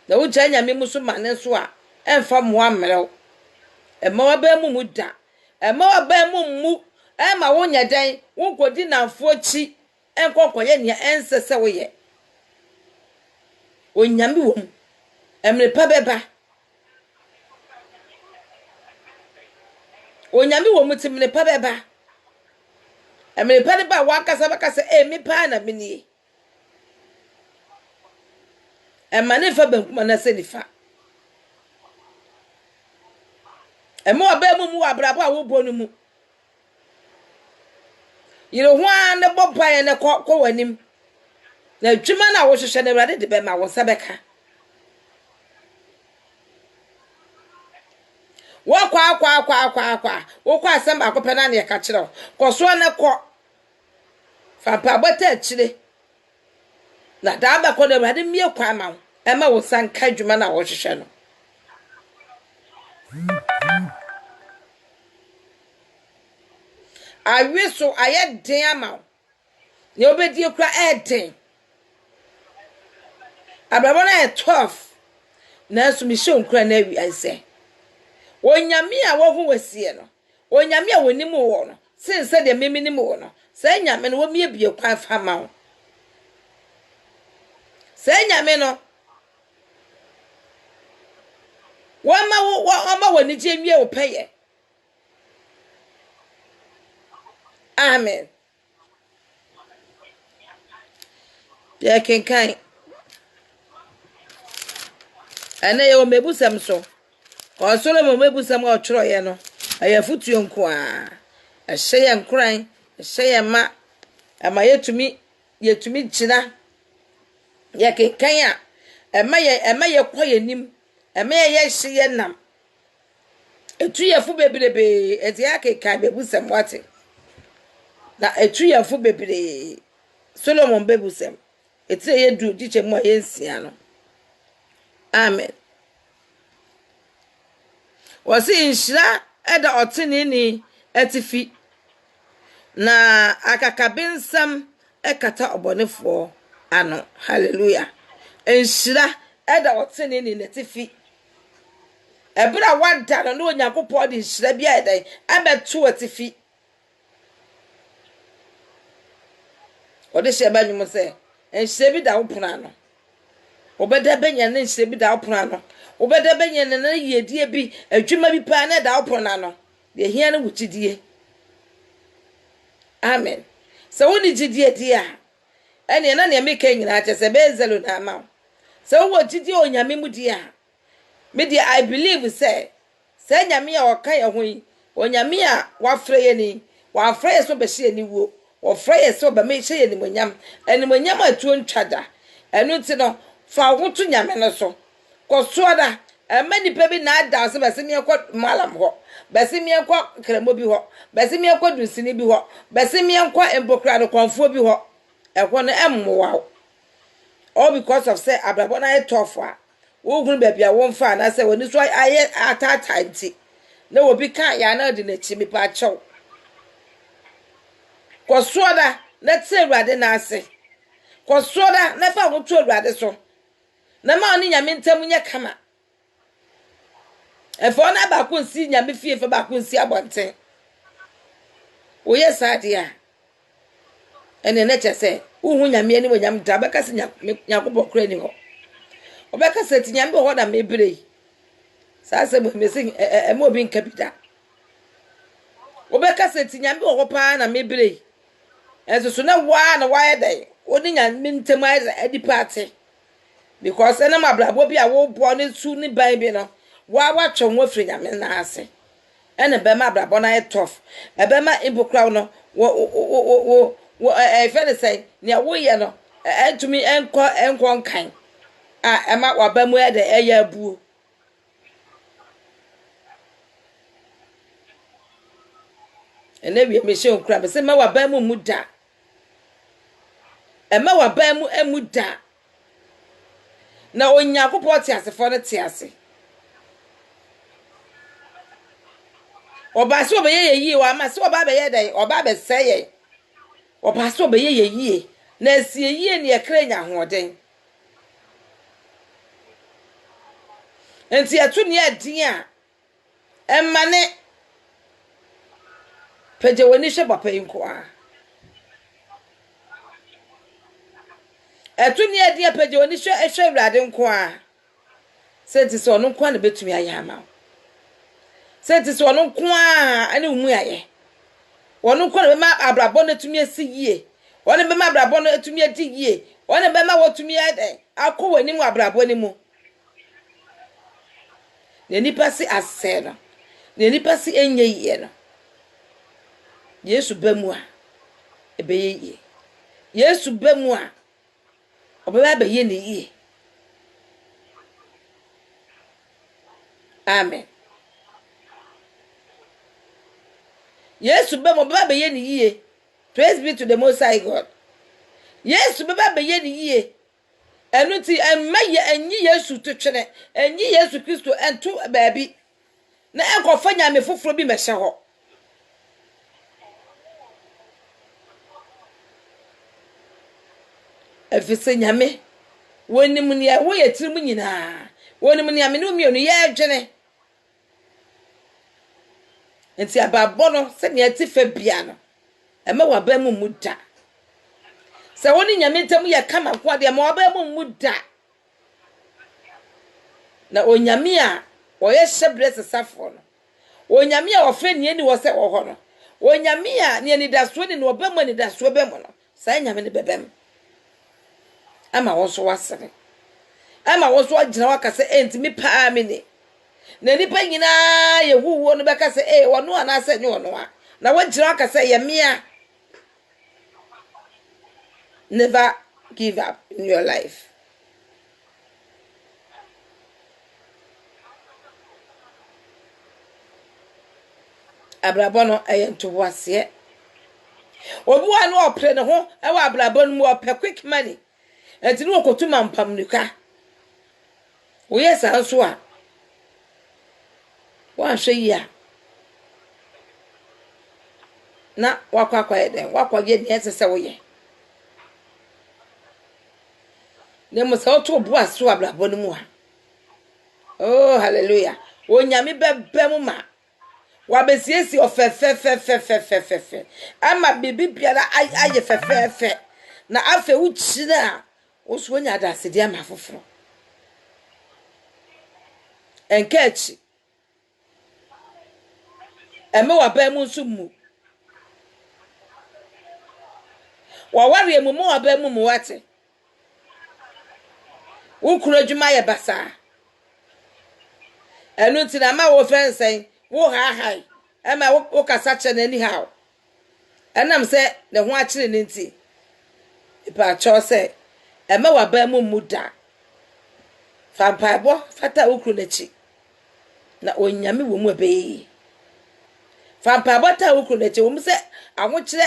na wogya nyame mu so ma ne so a emfa mo amrew ema wa ba mu da ema wa ba mu ema wo nya dan wo kodi namfo chi enkokoye ne ensese wo ye onyame wo mu emre pa beba onyame wo mu timre pa beba emre pa beba wa kasa bakasa mi pa na mini ema ne fa bankuma na se nifa ema wa ba mu abrabo a wo bo no mu yire ho an ne bopae ne ko wanim na dwuma na wo hwehwe na Awurade de be ma wo sabeka wo kwa wo kwa asem akope na ne ka kire ko so ne ko fa pa bota akire na da ba ko na Awurade mie kwa ma wo e ma wo sanka dwuma na wo hwehwe no awiso ayeden ama ne obedi kura eden abrabo na 12 na so mi hye kura na awi anse onyame a wo ho wasie no onyame a wonim wo no sense de meminim wo no sa nyame no wo mie bie kwan fa ma wo sa nyame no wo ma wo ni je mie wo peye amen ya kenkan ana yo mebusam so o Solomon mebusam o tworo ye no ayafutuo nko a ehye nkran ehye ma ama yetumi gyina ya kenkan a ema ye koye nim ema ye hye nam etu ye fu bebrebe enti ya kenkan mebusam wate na etu ye fu bebrebe Solomon bebusam eti ye du diche mo ye nsia no amen wasi nshira eda otinini etifi na akakabensam ekata obonefo ano hallelujah nshira eda otinini netifi ebra wada no Onyankopɔn de nshira bia eda abeto etifi ode sheba nyumo se nshira bi da wopona no obeda benya ne nshira bi da wopona no obeda benya ne na yedie bi adwuma bi pa na da wopona no de hia ne wuchidie amen so woni gidie dia ene na ne meka nyina che se bezelo na ma so wo gidie onyame mu dia me dia I believe say nyame a waka ye ho yi onyame a wafre ye ni wafre ye so be hye ni wo wafre ye so be me hye ye ni monyam eni monyam atuo ntwada enu ti no fa ho to nyame no so kosoda many baby na da so be se me ekọ malam ho be se me ekọ kremo bi ho be se me ekọ dunsini bi ho be se me ekọ embokra do konfo bi ho ekọ no emmowa all because of say abrabo na etofo a wo gun ba bia wo mfa na say woni so aye atata nti na wo bi kan ya na de na chi mi pa chew kosoda na tse Awurade na ase kosoda na fa ho to Awurade so na ma oni nyame ntam nya kama efo na ba ko nsi nyame fie fe ba ko nsi abonten wo yes adia ene na chese uhu nyame ani wo nyame da ba kase nyakobɔ kra ni ho obeka se ti nyame ho da mebre sa se mo mesin mo obi nka bida obeka se ti nyame ho pa na mebre enso so na wa na wa yedai oni nyame ntam adi party because ena mablabo bi a wo bo ne su ni ban bi no wa twa ho afiri nyame na ase ena be mablabo na tough e be ma ibukra no wo fene say ne wo ye no entumi enko nkan a ema wa ba mu e de eya abuo ene wi me hye nkura be se ma wa ba mu muda ema wa ba mu emuda na Onyankopɔn te asefo no te ase oba se obeye yi wa ma se oba be ye dai oba be seye opa so be ye yie na asie yie ne ekra nya hoden enti eto ne adin a emmane peje woni hwe papa yinko a eto ne adin a peje woni hwe ehwe awrade nko a senti so no nko na betumi aye ama senti so no nko a ane umu aye wono nko na be ma abrabọ na tumi asi yie wono be ma abrabọ na tumi adi yie wono be ma wotumi ade akọ wani mu abrabọ ni mu ne nipa si asẹ no ne nipa si enye yie no Yesu bamu a ebe yie Yesu bamu a obeba be ye ne yie amen Yesu bamu obeba be ye ne yie praise be to the most high God Yesu beba be ye ne yie enu ti emma ye anyi Yesu to twene anyi Yesu Kristo ento baabi na enkofa nyame foforo bi mehye ho efise nyame woni mu ne wo ye tirimu nyina woni mu ne ame no mienu ye adwene enti ababọ no se ne ati fa bia no ema waba mu muda se woni nyame ntam ye kama kwa de ma waba mu muda na onyame a oye shebre sesafo no onyame a ofre ne ni wo se wo ho no onyame a ne ni daso ni no oba mu ni daso be mu no sa nyame ne bebem ama wo so wasere ama wo so agina wakase entimi paa me ni na nipa nyina ye wuwo no beka se wono ana se nye wono a na wagina wakase ye mea never give up in your life abrabọ no ayento wase obu anu opre ne ho e wa abrabọ no mu ope quick money enti no okotuma mpamnuka wo yesa nso a wa hwe ya na wakwakwa eden wakwaje ne esese wo ye ne mo sa oto bu aso abrabọ no mu ha oh hallelujah onyame bebem ma wabesiesi ofefefefefefefe ama bibi biara aye fefefe na afa uchina oso nya adase dia mafoforo enkechi eme waba mu nso mu waware emu mu waba mu wate ukuru adwuma ye basa enu ntina ma wo fensen wo ha ema wo kasa che na anyhow enam se ne ho akire ne nti ipa cho se ema waba mu muda fampabo fata ukru nachi na onyame wo mu ebeyi fampabo ta ukru nachi wo mu se ahokire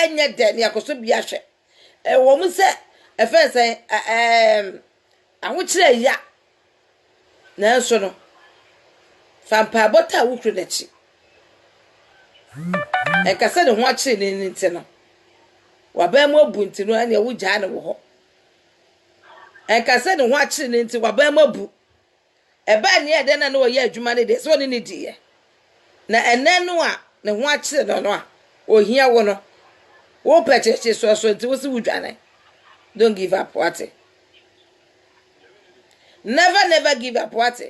enye de ne akoso bia hwe wo mu se efensen ahokire ya na so no fampabo ta ukru nachi kase ne ho akire ne nti no waba mu abunti no ane wo gya ne wo ho kase ne ho akire ne nti waba mu abu eba ne ede na no ye adwuma ne de so ne ne die na ene no a ne ho akire no a ohia wo no wo pecheche so nti wo si wudwane don't give up what never give up what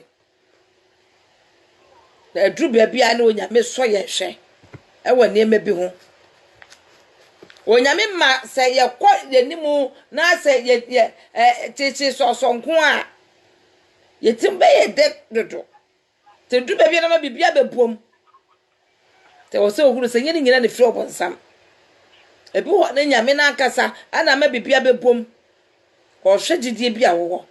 na dru bia na onyame so ye hwe ewa niema bi ho onyame ma se ye kọ yenimu na se ye chichi so nko a yetimbe ye de dodo te dru bia na ma bibia bebuom te wo se ohuru se nyini nyina ne firi obonsam ebi ho na nyame na akasa ana ma bibia bebuom ko hwe gidie bia wo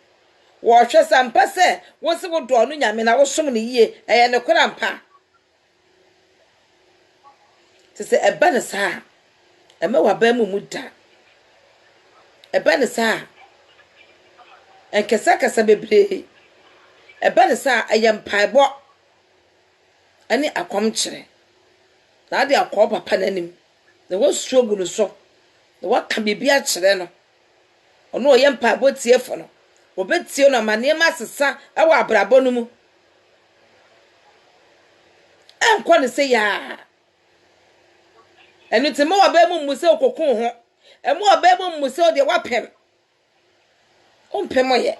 wo hwe sampa se wo se wo do no nyame na wo som ne yie eye ne kora mpa te se eba ne saa ema waba mu muda eba ne saa enkesa bebre eba ne saa ayempaibo ani akomkyere na ade akọ papa nanim na wo suogu no so na waka bibi a kyerɛ no ono oyɛ mpa botiefo no obetie no ma nneɛma asesa ɛwɔ abrabɔ no mu ɛnkɔ ne sɛ ya ɛno te mo ɔbaa mu mu sɛ okokun ho ɛmo ɔbaa mu mu sɛ ɔde wapɛm ɔmpɛm ɔyɛ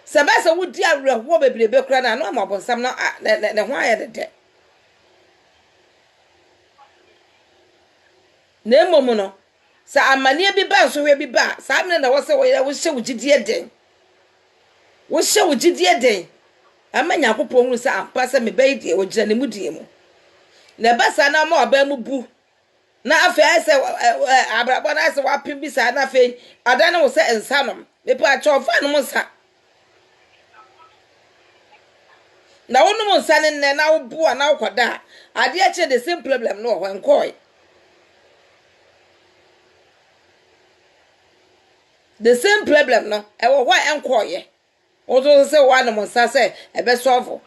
sɛ bɛsɛ wodi awerɛhoɔ bebrebe kora na ano ama ɔbɔnsam no ne ho ayɛ dede na mmom no sɛ amane bi ba nso hwɛ bi ba saa mene na wɔsɛ wɔyɛ wohyɛ wogidie den wohyɛ wogidie den ama Nyankopɔn hu sɛ ampa sɛ mebɛyi deɛ wogyina ne mu die mu na basa na ma ɔbaa mu bu na afei sɛ abrabɔ na sɛ wapem bi saa na afei ada ne wo sɛ nsanom mepa atwɔfa no mu nsa na wonum nsa ne nne na wo bu a na wokɔda ade akye the same problem no wɔ hɔ nkɔe the same problem no ɛwɔ hɔ nkɔe ozo se wa no nsa se ebe solve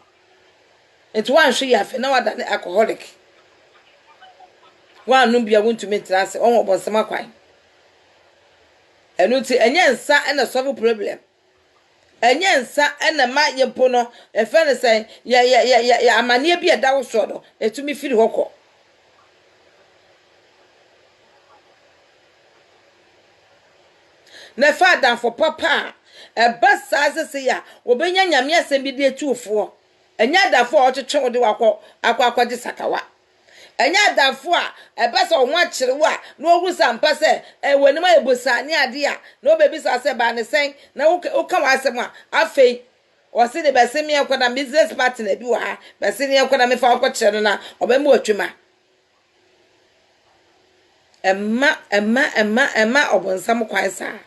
it wan hwe ya fe na wada ne alcoholic wan no bia wontumi trase on obonsema kwan enu ti enye nsa na solve problem enye nsa na ma yempo no efe ne se ya amane bi eda wo so do etumi firi hokɔ na fa dan for papa eba saase ya obenya nyame asem bi de tuofo enya dafo a ɔtwetwe wo de wakɔ akɔakɔgye sakawa enya dafo a eba sa wo akyere wo a na ogu sampa sɛ wani ma ebosa ne ade a na obebi sa sɛ ba ne sen na wo ka wa asem a afei ɔse de bɛse me akɔda business partner bi wa ha bɛse ne akɔda me fa akɔkyere no na ɔbɛmu atwuma emma obonsam kwan saa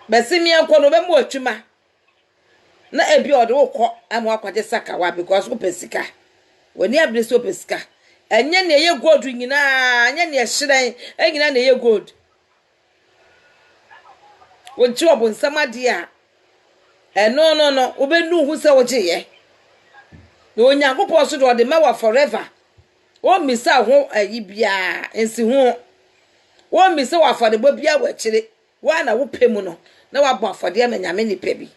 Besimi anko no be mu atwuma na ebi ode wokɔ amu akwaje sakawa because wo pesika woni abire so pesika enye na eye gold nyina anya na ehyiren enyina na eye gold wonchi obonsam ade a no wo be nu hu se wo gye na Onyankopɔn so de ode ma wa forever wo misa ho ayi bia ensi ho wo misa wa fode bo bia wa kyire wa na wo pemu no na wa bo afode ma nyame ni pe bi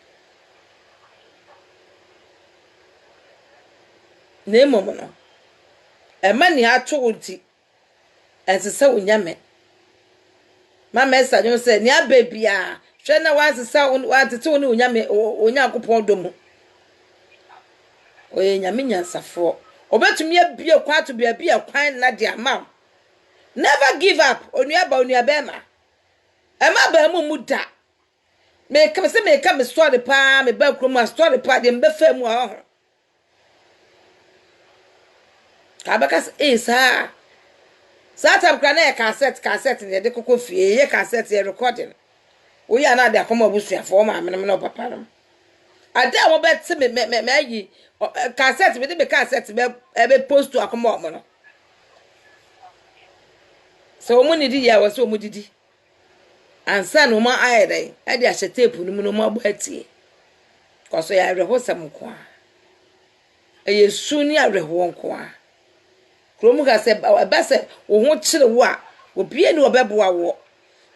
na emomo no ema ni ato wonti ensese wonyame mama esa nyo se ni ababia hwe na wa sesa wa tete wo ni wonyame Onyankopɔn domu oye nyame nyansafo obetumi abie kwato bia bia kwan na de ama never give up onuaba ma ema ba mu da me kam se me kam story pa me ba krom story pa de mbe fa mu a ho ka ba kas sa tam kra na cassette ne de kokko fie ye cassette ye recording wo ya na de akoma busuafo ma me no papa no ada wo bet me ayi cassette me de cassette be post to akoma mo no so mo ni di ya wo so mo didi ansa no ma ayedai e de ahye tape no mu no ma gbatie koso ya reho sam ko a yesu ni areho nko a kromu ga se ba se wo ho kire wo a obie ni obeboa wo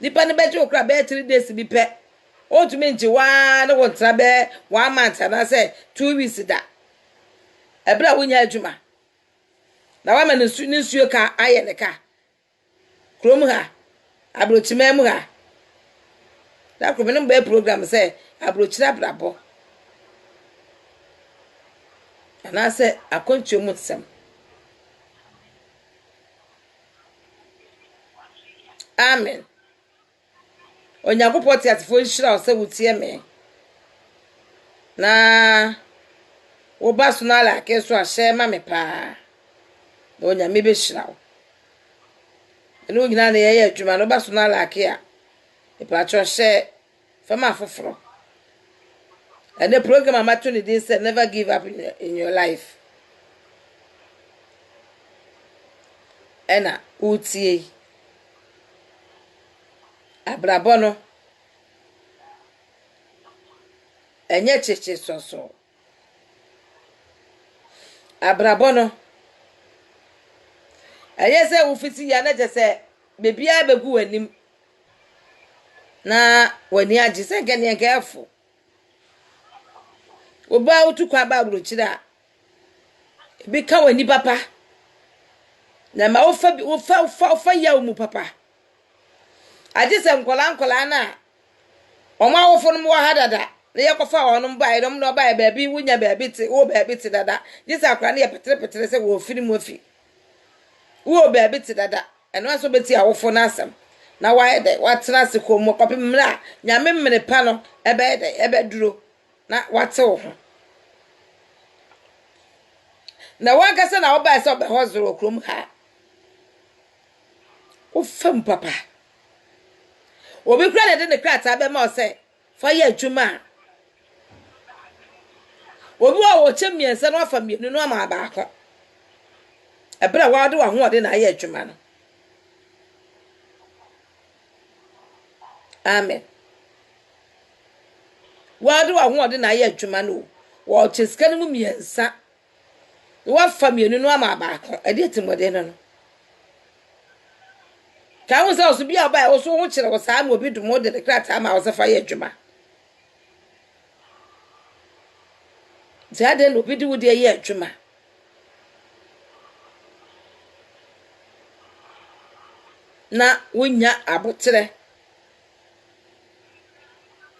nipa ne beje okra be 3 days bi pe o tumi nji wa na wo tra be 1 month na se 2 weeks da ebra wo nya adwuma na wa ma ne nsuo ka aye ne ka kromu ha abrochima mu ha da ko menim be program say abrochira brabo ana se akontuo mu tsem amen Onyankopɔn tiatifo nhira o se wutie me na wo baso na ala ke so ahye ma me pa na onyame be hira o eno nyina na ye adwuma no baso na ala ke a ipacho hye fama foforo and the program amatuni dey say never give up in your life ena utie abrabọ no enye cheche soso abrabɔ no ɛyɛ sɛ wo fiti ya na sɛ bebia begu wanim na wani agye sɛ gane nkɛfo oba utu kwa ba burokyire a bi ka wani papa na ma wofa ya mu papa agye sɛ nkola na ɔma awofo no mo ha dada na yɛkɔfa ɔno ba ɛdɔm na ɔba baabi wunya baabi te wo baabi te dada gye sɛ akora na yɛ petere sɛ wo firi mu afi wo baabi te dada ɛno aso beti awofo na asɛm na waayɛ dɛ watena se kɔ mu kɔpem mmerɛ a nyame mmere pa no ɛbɛyɛ dɛ ɛbɛduro na wate wo ho na wankasa na woba sɛ ɔbɛhɔ zoro krom ha wo fam papa obi kura na de ne krata bɛma ɔsɛ fa yɛ adwuma obi wa wo kyɛ miɛnsa no afa mienu no ama baako ɛbra wa de wa ho ɔde na ayɛ adwuma no amen wa de wa ho ɔde na ayɛ adwuma no wo kyɛ sika no mu miɛnsa wa fa mienu no ama baako ɛde timode no ka wo sɛ oso bia ba wo so ho kyerɛ wo saa ma obi dumo de krata ma wo sɛ fa yɛ adwuma zade no obi de wo de yɛ adwuma na wonya abotere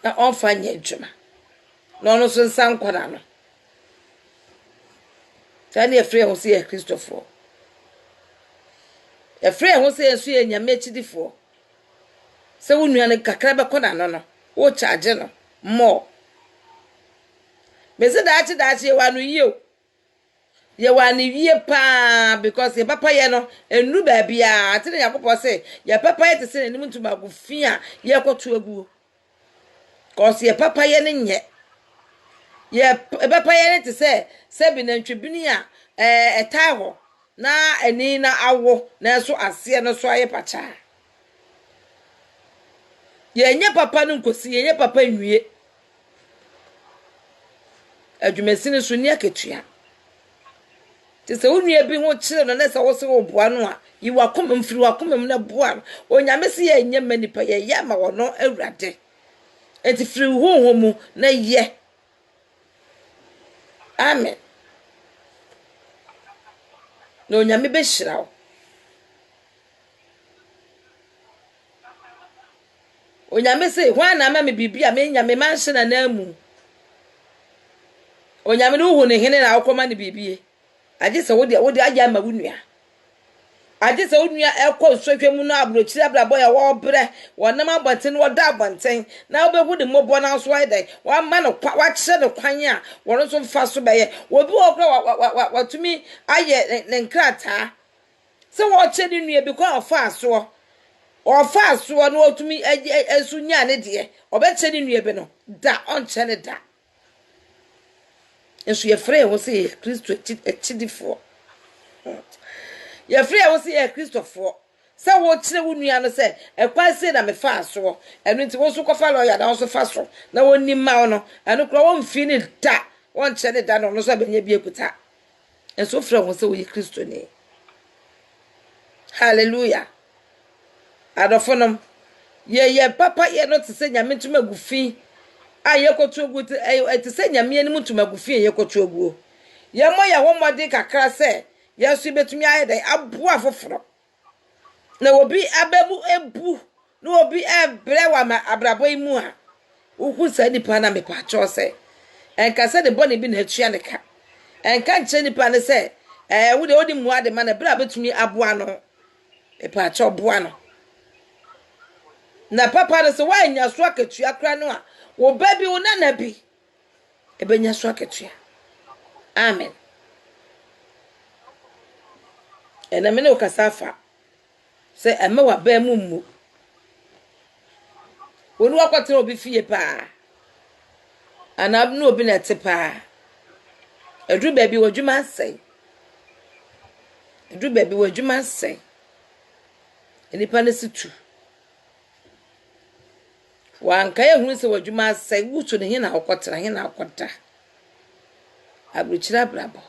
na ɔmfa nyɛ adwuma na ɔno so nsan kwada no tani efre ho sɛ Kristofo efre ho sɛ ensu yɛ nyame chidifo sɛ wo nua ne kakra bɛkɔ na no wo charge no mo bese daachi ye wanu yio ye wanu wie pa because ye papa ye no enu ba bia ate ne yakopɔ sɛ ye papa ye te sɛ nim ntuma agufi a ye kɔto aguo cause ye papa ye ne nye ye papa ye ne te sɛ bi na ntwebini a ɛtai hɔ na ani na awo na so ase no so aye pacha ye nye papa no nkosi ye nye papa nwie adwumasini so ni aketua te se onua bi ho kyere no na se wo se wo boa no a yi wakom mfiri wakom na boa no onyame se ye nya manipa ye ya ma wono awurade enti firi ho mu na ye amen no onyame be hyira wo onyame se hwa na ma me bibia me nyame man hye na na mu onyame no hu ne hene na akoma ne bibie agye se wode agya ma wunua agye se wunua ekɔ sohwe mu no abrokyire abrabɔ ya wo brɛ wonam abɔnten woda abɔnten na obehu de mobɔ na so ayda wa ma no wa kyerɛ de kwan a wɔno so fa so bɛyɛ obi wɔ kra watumi ayɛ ne nkrata se wo kyerɛ ne nua bi kɔ ɔfa aso no otumi esu nya ne de ɔbɛkyerɛ ne nua bi no da ɔnkyerɛ ne da enso ye frɛ ho sɛ Kristo chidifo ye frɛ ho sɛ Kristofo sɛ wo kyerɛ wo nua no sɛ ɛkwan sɛ na me fa aso ɛno nti wo so kɔfa lawyer da wo so fa so na wonni ma no ɛno kora wo mfi ne da won kyerɛ ne da no so abanya bi ekuta enso frɛ ho sɛ wo ye Kristo ne hallelujah adofonom ye papa ye no te sɛ nyame ntuma gufi a yekotu ogu te se nyame ani mutum agufi yekotu ogu ye mo ya ho mode kakra se yesu betumi ayede aboa foforo na obi ababu ebu na obi ebre wa ma abrabo imu a uhu sa nipa na me pa cho se enka se de boni bi na atua ne ka enka nche nipa ne se wo de odi mu ade ma na bra betumi aboa no e pa cho boa no na papa ne se wa nya so akatua kra no a wo baby wo nana bi ebenya so aketua amen ena me ne okasafa se ema wa ba mu wonu akwatena obi fie pa ana no obi na te pa edu baby wadwuma asai edu baby wadwuma asai enipa ne situ wanka ye hunu se wadwuma asai wuto ne hina akotera hina akota abruchira brabo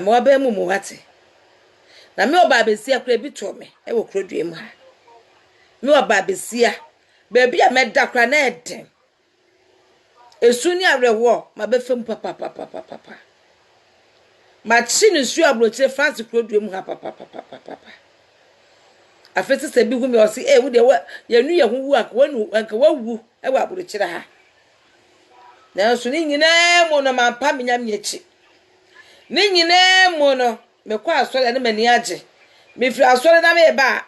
e me oba mu mu wate na me oba besia kura bi to me e wo krodua mu ha me oba besia ba bia me da kura na eden esu ni arewo ma be fam papa ma chi ni su abroche France krodua mu ha papa afeti se bi hu me o si wo de ye nu ye hu wu akwanu anka wawu e wa abroche ha na so ni nyina mo no ma pa menyam nyechi ni nyina mo no me kwa asore na mani age me firi asore na me ba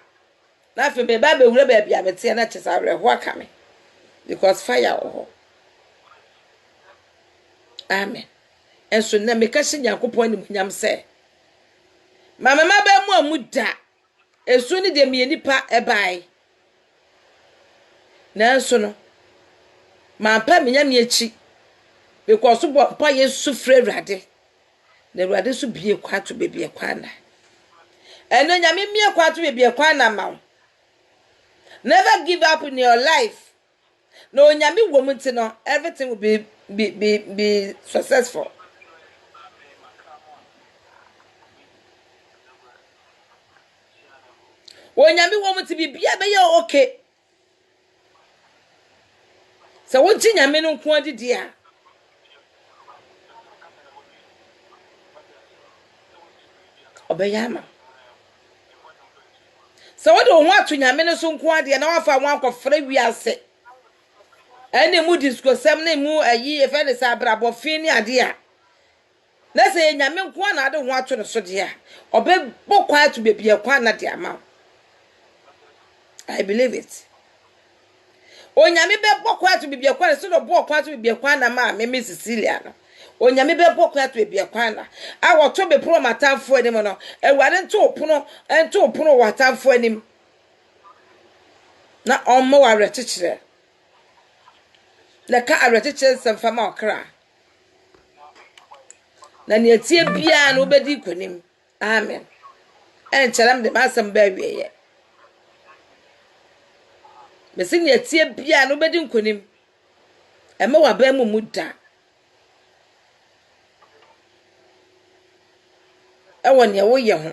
na fe me ba be wura ba bia mete na chesa areho aka me because fire ho amen enso na me ka hye yakopon ni munyam se mama ba mu amuda esu ni de me nipa e bai na enso no ma pa menyam nyechi because bo pa yesu frɛ Awurade na Awurade so bie kwato bebie kwana eno nyame mie kwato bebie kwana ma never give up in your life no nyame wo munti no everything will be successful wo nyame wo munti bibia be ye okay so wo nti nyame no nko adidi a obeyama so what do want to nyame no so nko ade na wafa wan kofra wiase ene mu discosem na mu ayi efe ne sa brabo fin ni ade a na se nyame nko na ade ho ato no so de a obebokwa to bebie kwa na de ama I believe it onyame bebokwa to bebie kwa so do bokwa to bebie kwa na ma me Cecilia no onyame bebokwa to bebie kwa na a woto be pro matamfo anim no eware nto opono watamfo anim na ommo wa retechire na ka aretechire semfama okra na ne tie bia no bedi konim amen en cheram de masam ba wieye mesi ne tie bia no bedi konim ema wa ba mu muda ewon ye wo ye ho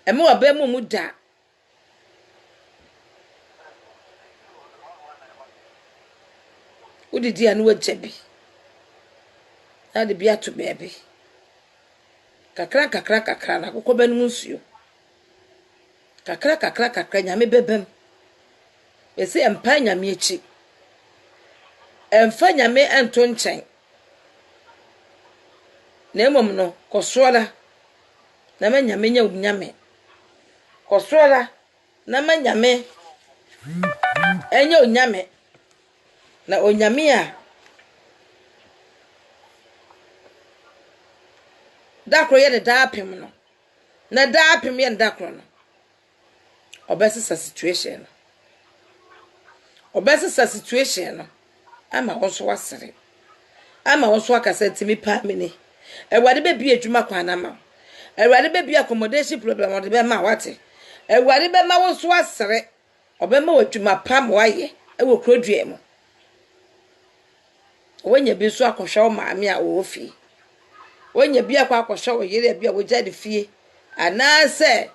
ema wa ba mu muda udidi anu wajabi na de bia to bebe kakra na kokọ benu nsuo kakra nyame bebem ese empa nyame echi emfa nyame ento nchen na emom no kosola na manyame nya nyame kosola na manyame enya onyame na onyame a dakro ye de daapem no na daapem ye dakro no obesisa situation no ama wonso wasere ama wonso akasa timi pa mini ewade be bi adwuma kwana ma ewade be bi accommodation problem ode be ma wate ewade be ma wonso wasere obema wadwuma pa ma waye ewo krodua mu wonya bi so akohwe maame a wo fi wonya bi akwa yere bi a wogya de fie anase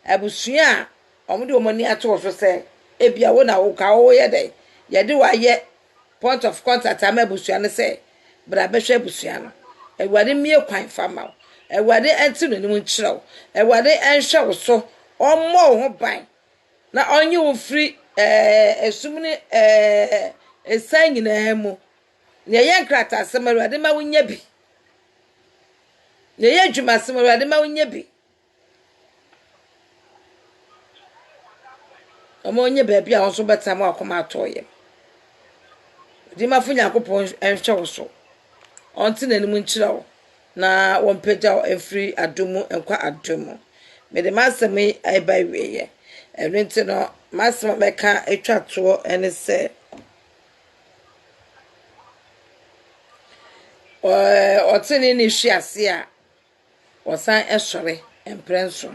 abusua a omde omoni ato so se ebia wo na wo ka wo ye de ye de wa ye point of contact am abusua ne se bra be hwe abusua no ewade mie kwan fama ewade enti no nim nkyerɛw ewade enhwe wo so ommo wo ho ban na onye wo free esumni esan nyina mu ne ye nkrata asem ewade ma wonya bi ne ye dwuma asem ewade ma wonya bi omo onye baabi a wonso betam akoma atoye di ma funya akopon enhwe wo so onti nanim nkyerɛw na wonpagya efri adomu enkwa adomu me de masemi ai bai wieye enunti no masema meka etwato ene se otini ni hwiase a osan esore emprenso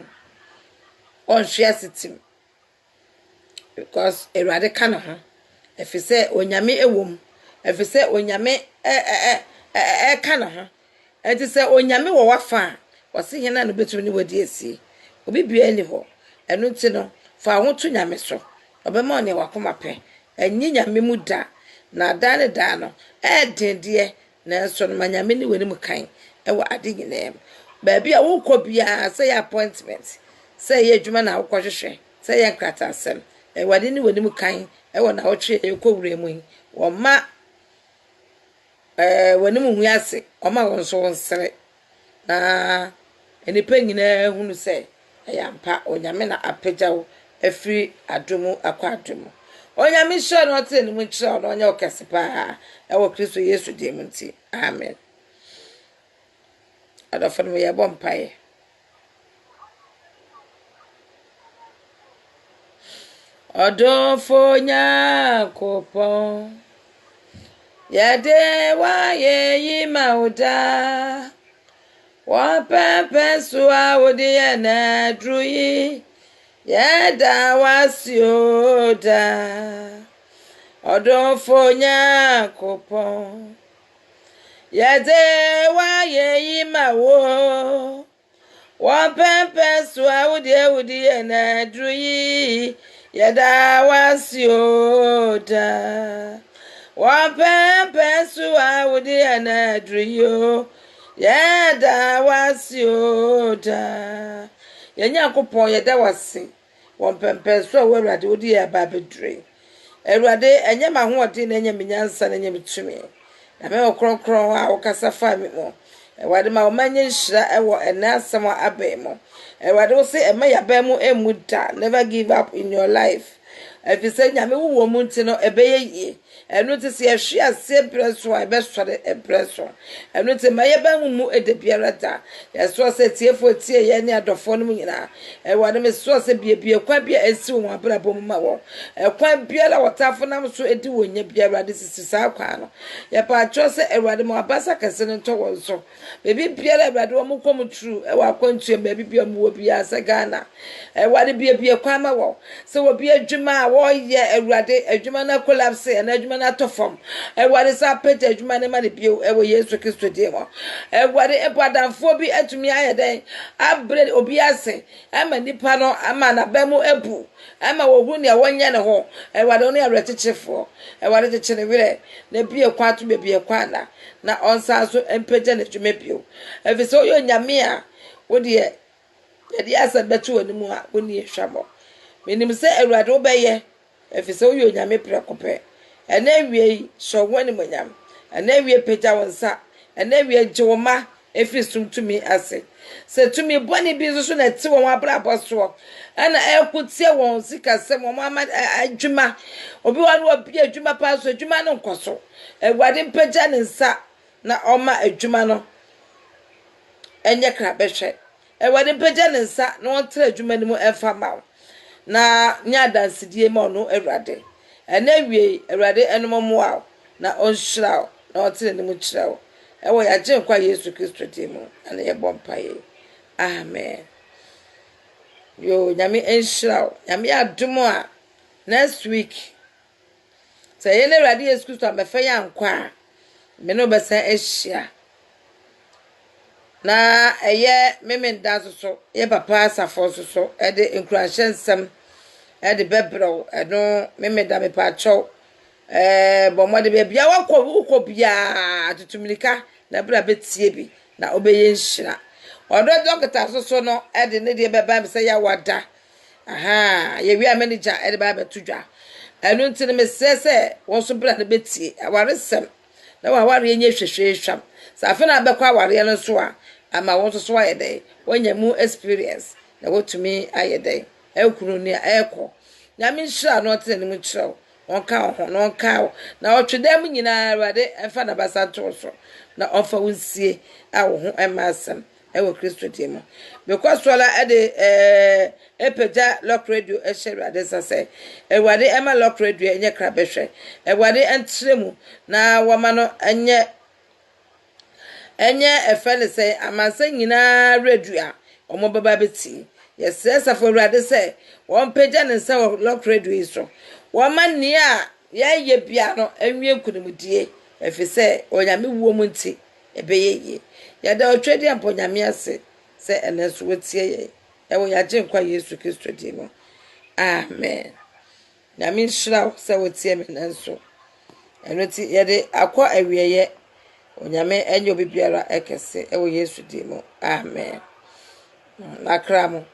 on hwiase tim because erade kana ho efise onyame ewom efise onyame kana ho enti se onyame wo wafa wase hena no betum ni wadi asi obi bia ni ho enu nti no fa ho to nyame so obema one wakoma pe enyi nyame mu da na da ne da no dende na so no nyame ni wani mu kan wa ade nyina ba bia wo kɔ bia say appointment say ye adwuma na wo kɔ hwehwɛ say ye krata asem wade ni wani mu kan wo na wo twe kɔ wura mu wo ma wani mu hu ase o ma won so nsere na enipa nyina hunu say ayampa onyame na apagyawo afiri adomu akwa adomu onyame hye no te ne mu kyerɛ no onya okese pa wo Kristo Yesu de mu nti amen adafo no ye bompae odofo nya kopon yade wa ye yimauda wa pepe suwa wodi na druyi yada wasioda odofo nya kopon yade wa ye yimawo wa pepe suwa wodi na druyi yada wasioda wa pepe suwa wodi na druyo yada wasioda yenya kopon yeda wase won pempe so awurade wodi ya ba bedre awurade enye ma ho odi na enye menyansa na enye mitumi na me okronkron a okasa fa mi mo awurade ma o manye nhira ewo enasem abai mo awurade wo se ema ya ba mu emuda never give up in your life afise nyame wo mu nti no ebeye yie enu ti se ehwe ase preso a ebe sore preso enu ti ma ye ba mu edebiara da ye so se tiefo tie ye ne adofo no nyina wade me so se biebie kwa bia esi wo abrabom ma wo kwa bia la wotafo nam so edi wonya biara de sisi sa kwa no ye pa cho se ewade mo abasa kase no to wo so bebi biara ewade wo kom true e wa kwantu bebi bia mo wo bia se Ghana ewade biebie kwa ma wo se wo bia dwuma wo ye ewade adwuma na collapse na adwuma na tofom ewade sa pete adwuma ne ma de bio ewo Yesu Kristo de mo ewade epadamfo bi atumi ayeden abre obi ase ama nipa no ama na bamu ebu ama wo hu ne wonye ne ho ewade ono aretechefo ewade techene wire na bie kwa to bie kwa na onsa so empeje ne tweme bio efise oyo nyame a wodi ye de asa betu onimu a woni ehwamo menim se ewade obeye efise oyo nyame prekope ena wie so woni monyam ena wie peja wonsa ena wie jewoma efiri sumtumi ase se tumi boni bi so na ti won abrabo so ana ekutie won sikasem won ama adwuma obi wanu obi adwuma pa so adwuma no nkoso ewade peja ne nsa na oma adwuma no enye kra behwe ewade peja ne nsa na won tra adwuma ni mu efa mawo na nya dansidie ma no ewade ena wie ewade enommoa na onhyira na otere ni mu kyerɛw ewo ya je nkwa Yesu Kristo dimu ana ye bompaye amen yo nyame enhyira nyame adumo a next week say ye ne ewade Yesu Kristo amefa ya nkwa me no besa ehia na eye memenda so ye papa asafo so e de encouragement e de bebro eno memenda me pa chow bo mo de bia wakọ bia tutumilika na bra betie bi na obeye nhira odo doctor so no e de ne de beba me say ya wada aha ye wi manager e de ba betudwa enu ntine me sese won so bra na betie awaresem na waware enye hwehwehwam sa afa na bekọ aware no so a ama won so ayede wonya mu experience na wotumi ayede ekunu ni eko na me nhira no tene mu kyerɛw onka ho no onka na otwedam nyina awade emfa na basato so na ofa wonsie a wo ho emasem ewo Kristo diemo because wala ede epeja lock radio ehwe ade sase ewade ema lock radio enye krabehwe ewade entremu na woma no enye efele se amase nyina radio a omo baba beti yesesa for ewade se won peja ne se lock radio so wamani a ye bia no enwie kunimudie efise onyame wuo mu nti ebeye ye ya da otwedi amponyame ase sɛ ɛnɛ nso wotie yɛ ɛwɔ yɛagye nkwa yesu kristo din mu amen nyame nhyira wo sɛ wotie me nɛ nso ɛno nti yɛde akɔ awieyɛ onyame ɛnyɛ obi biara ɛkɛse ɛwɔ yesu din mu amen nakra mo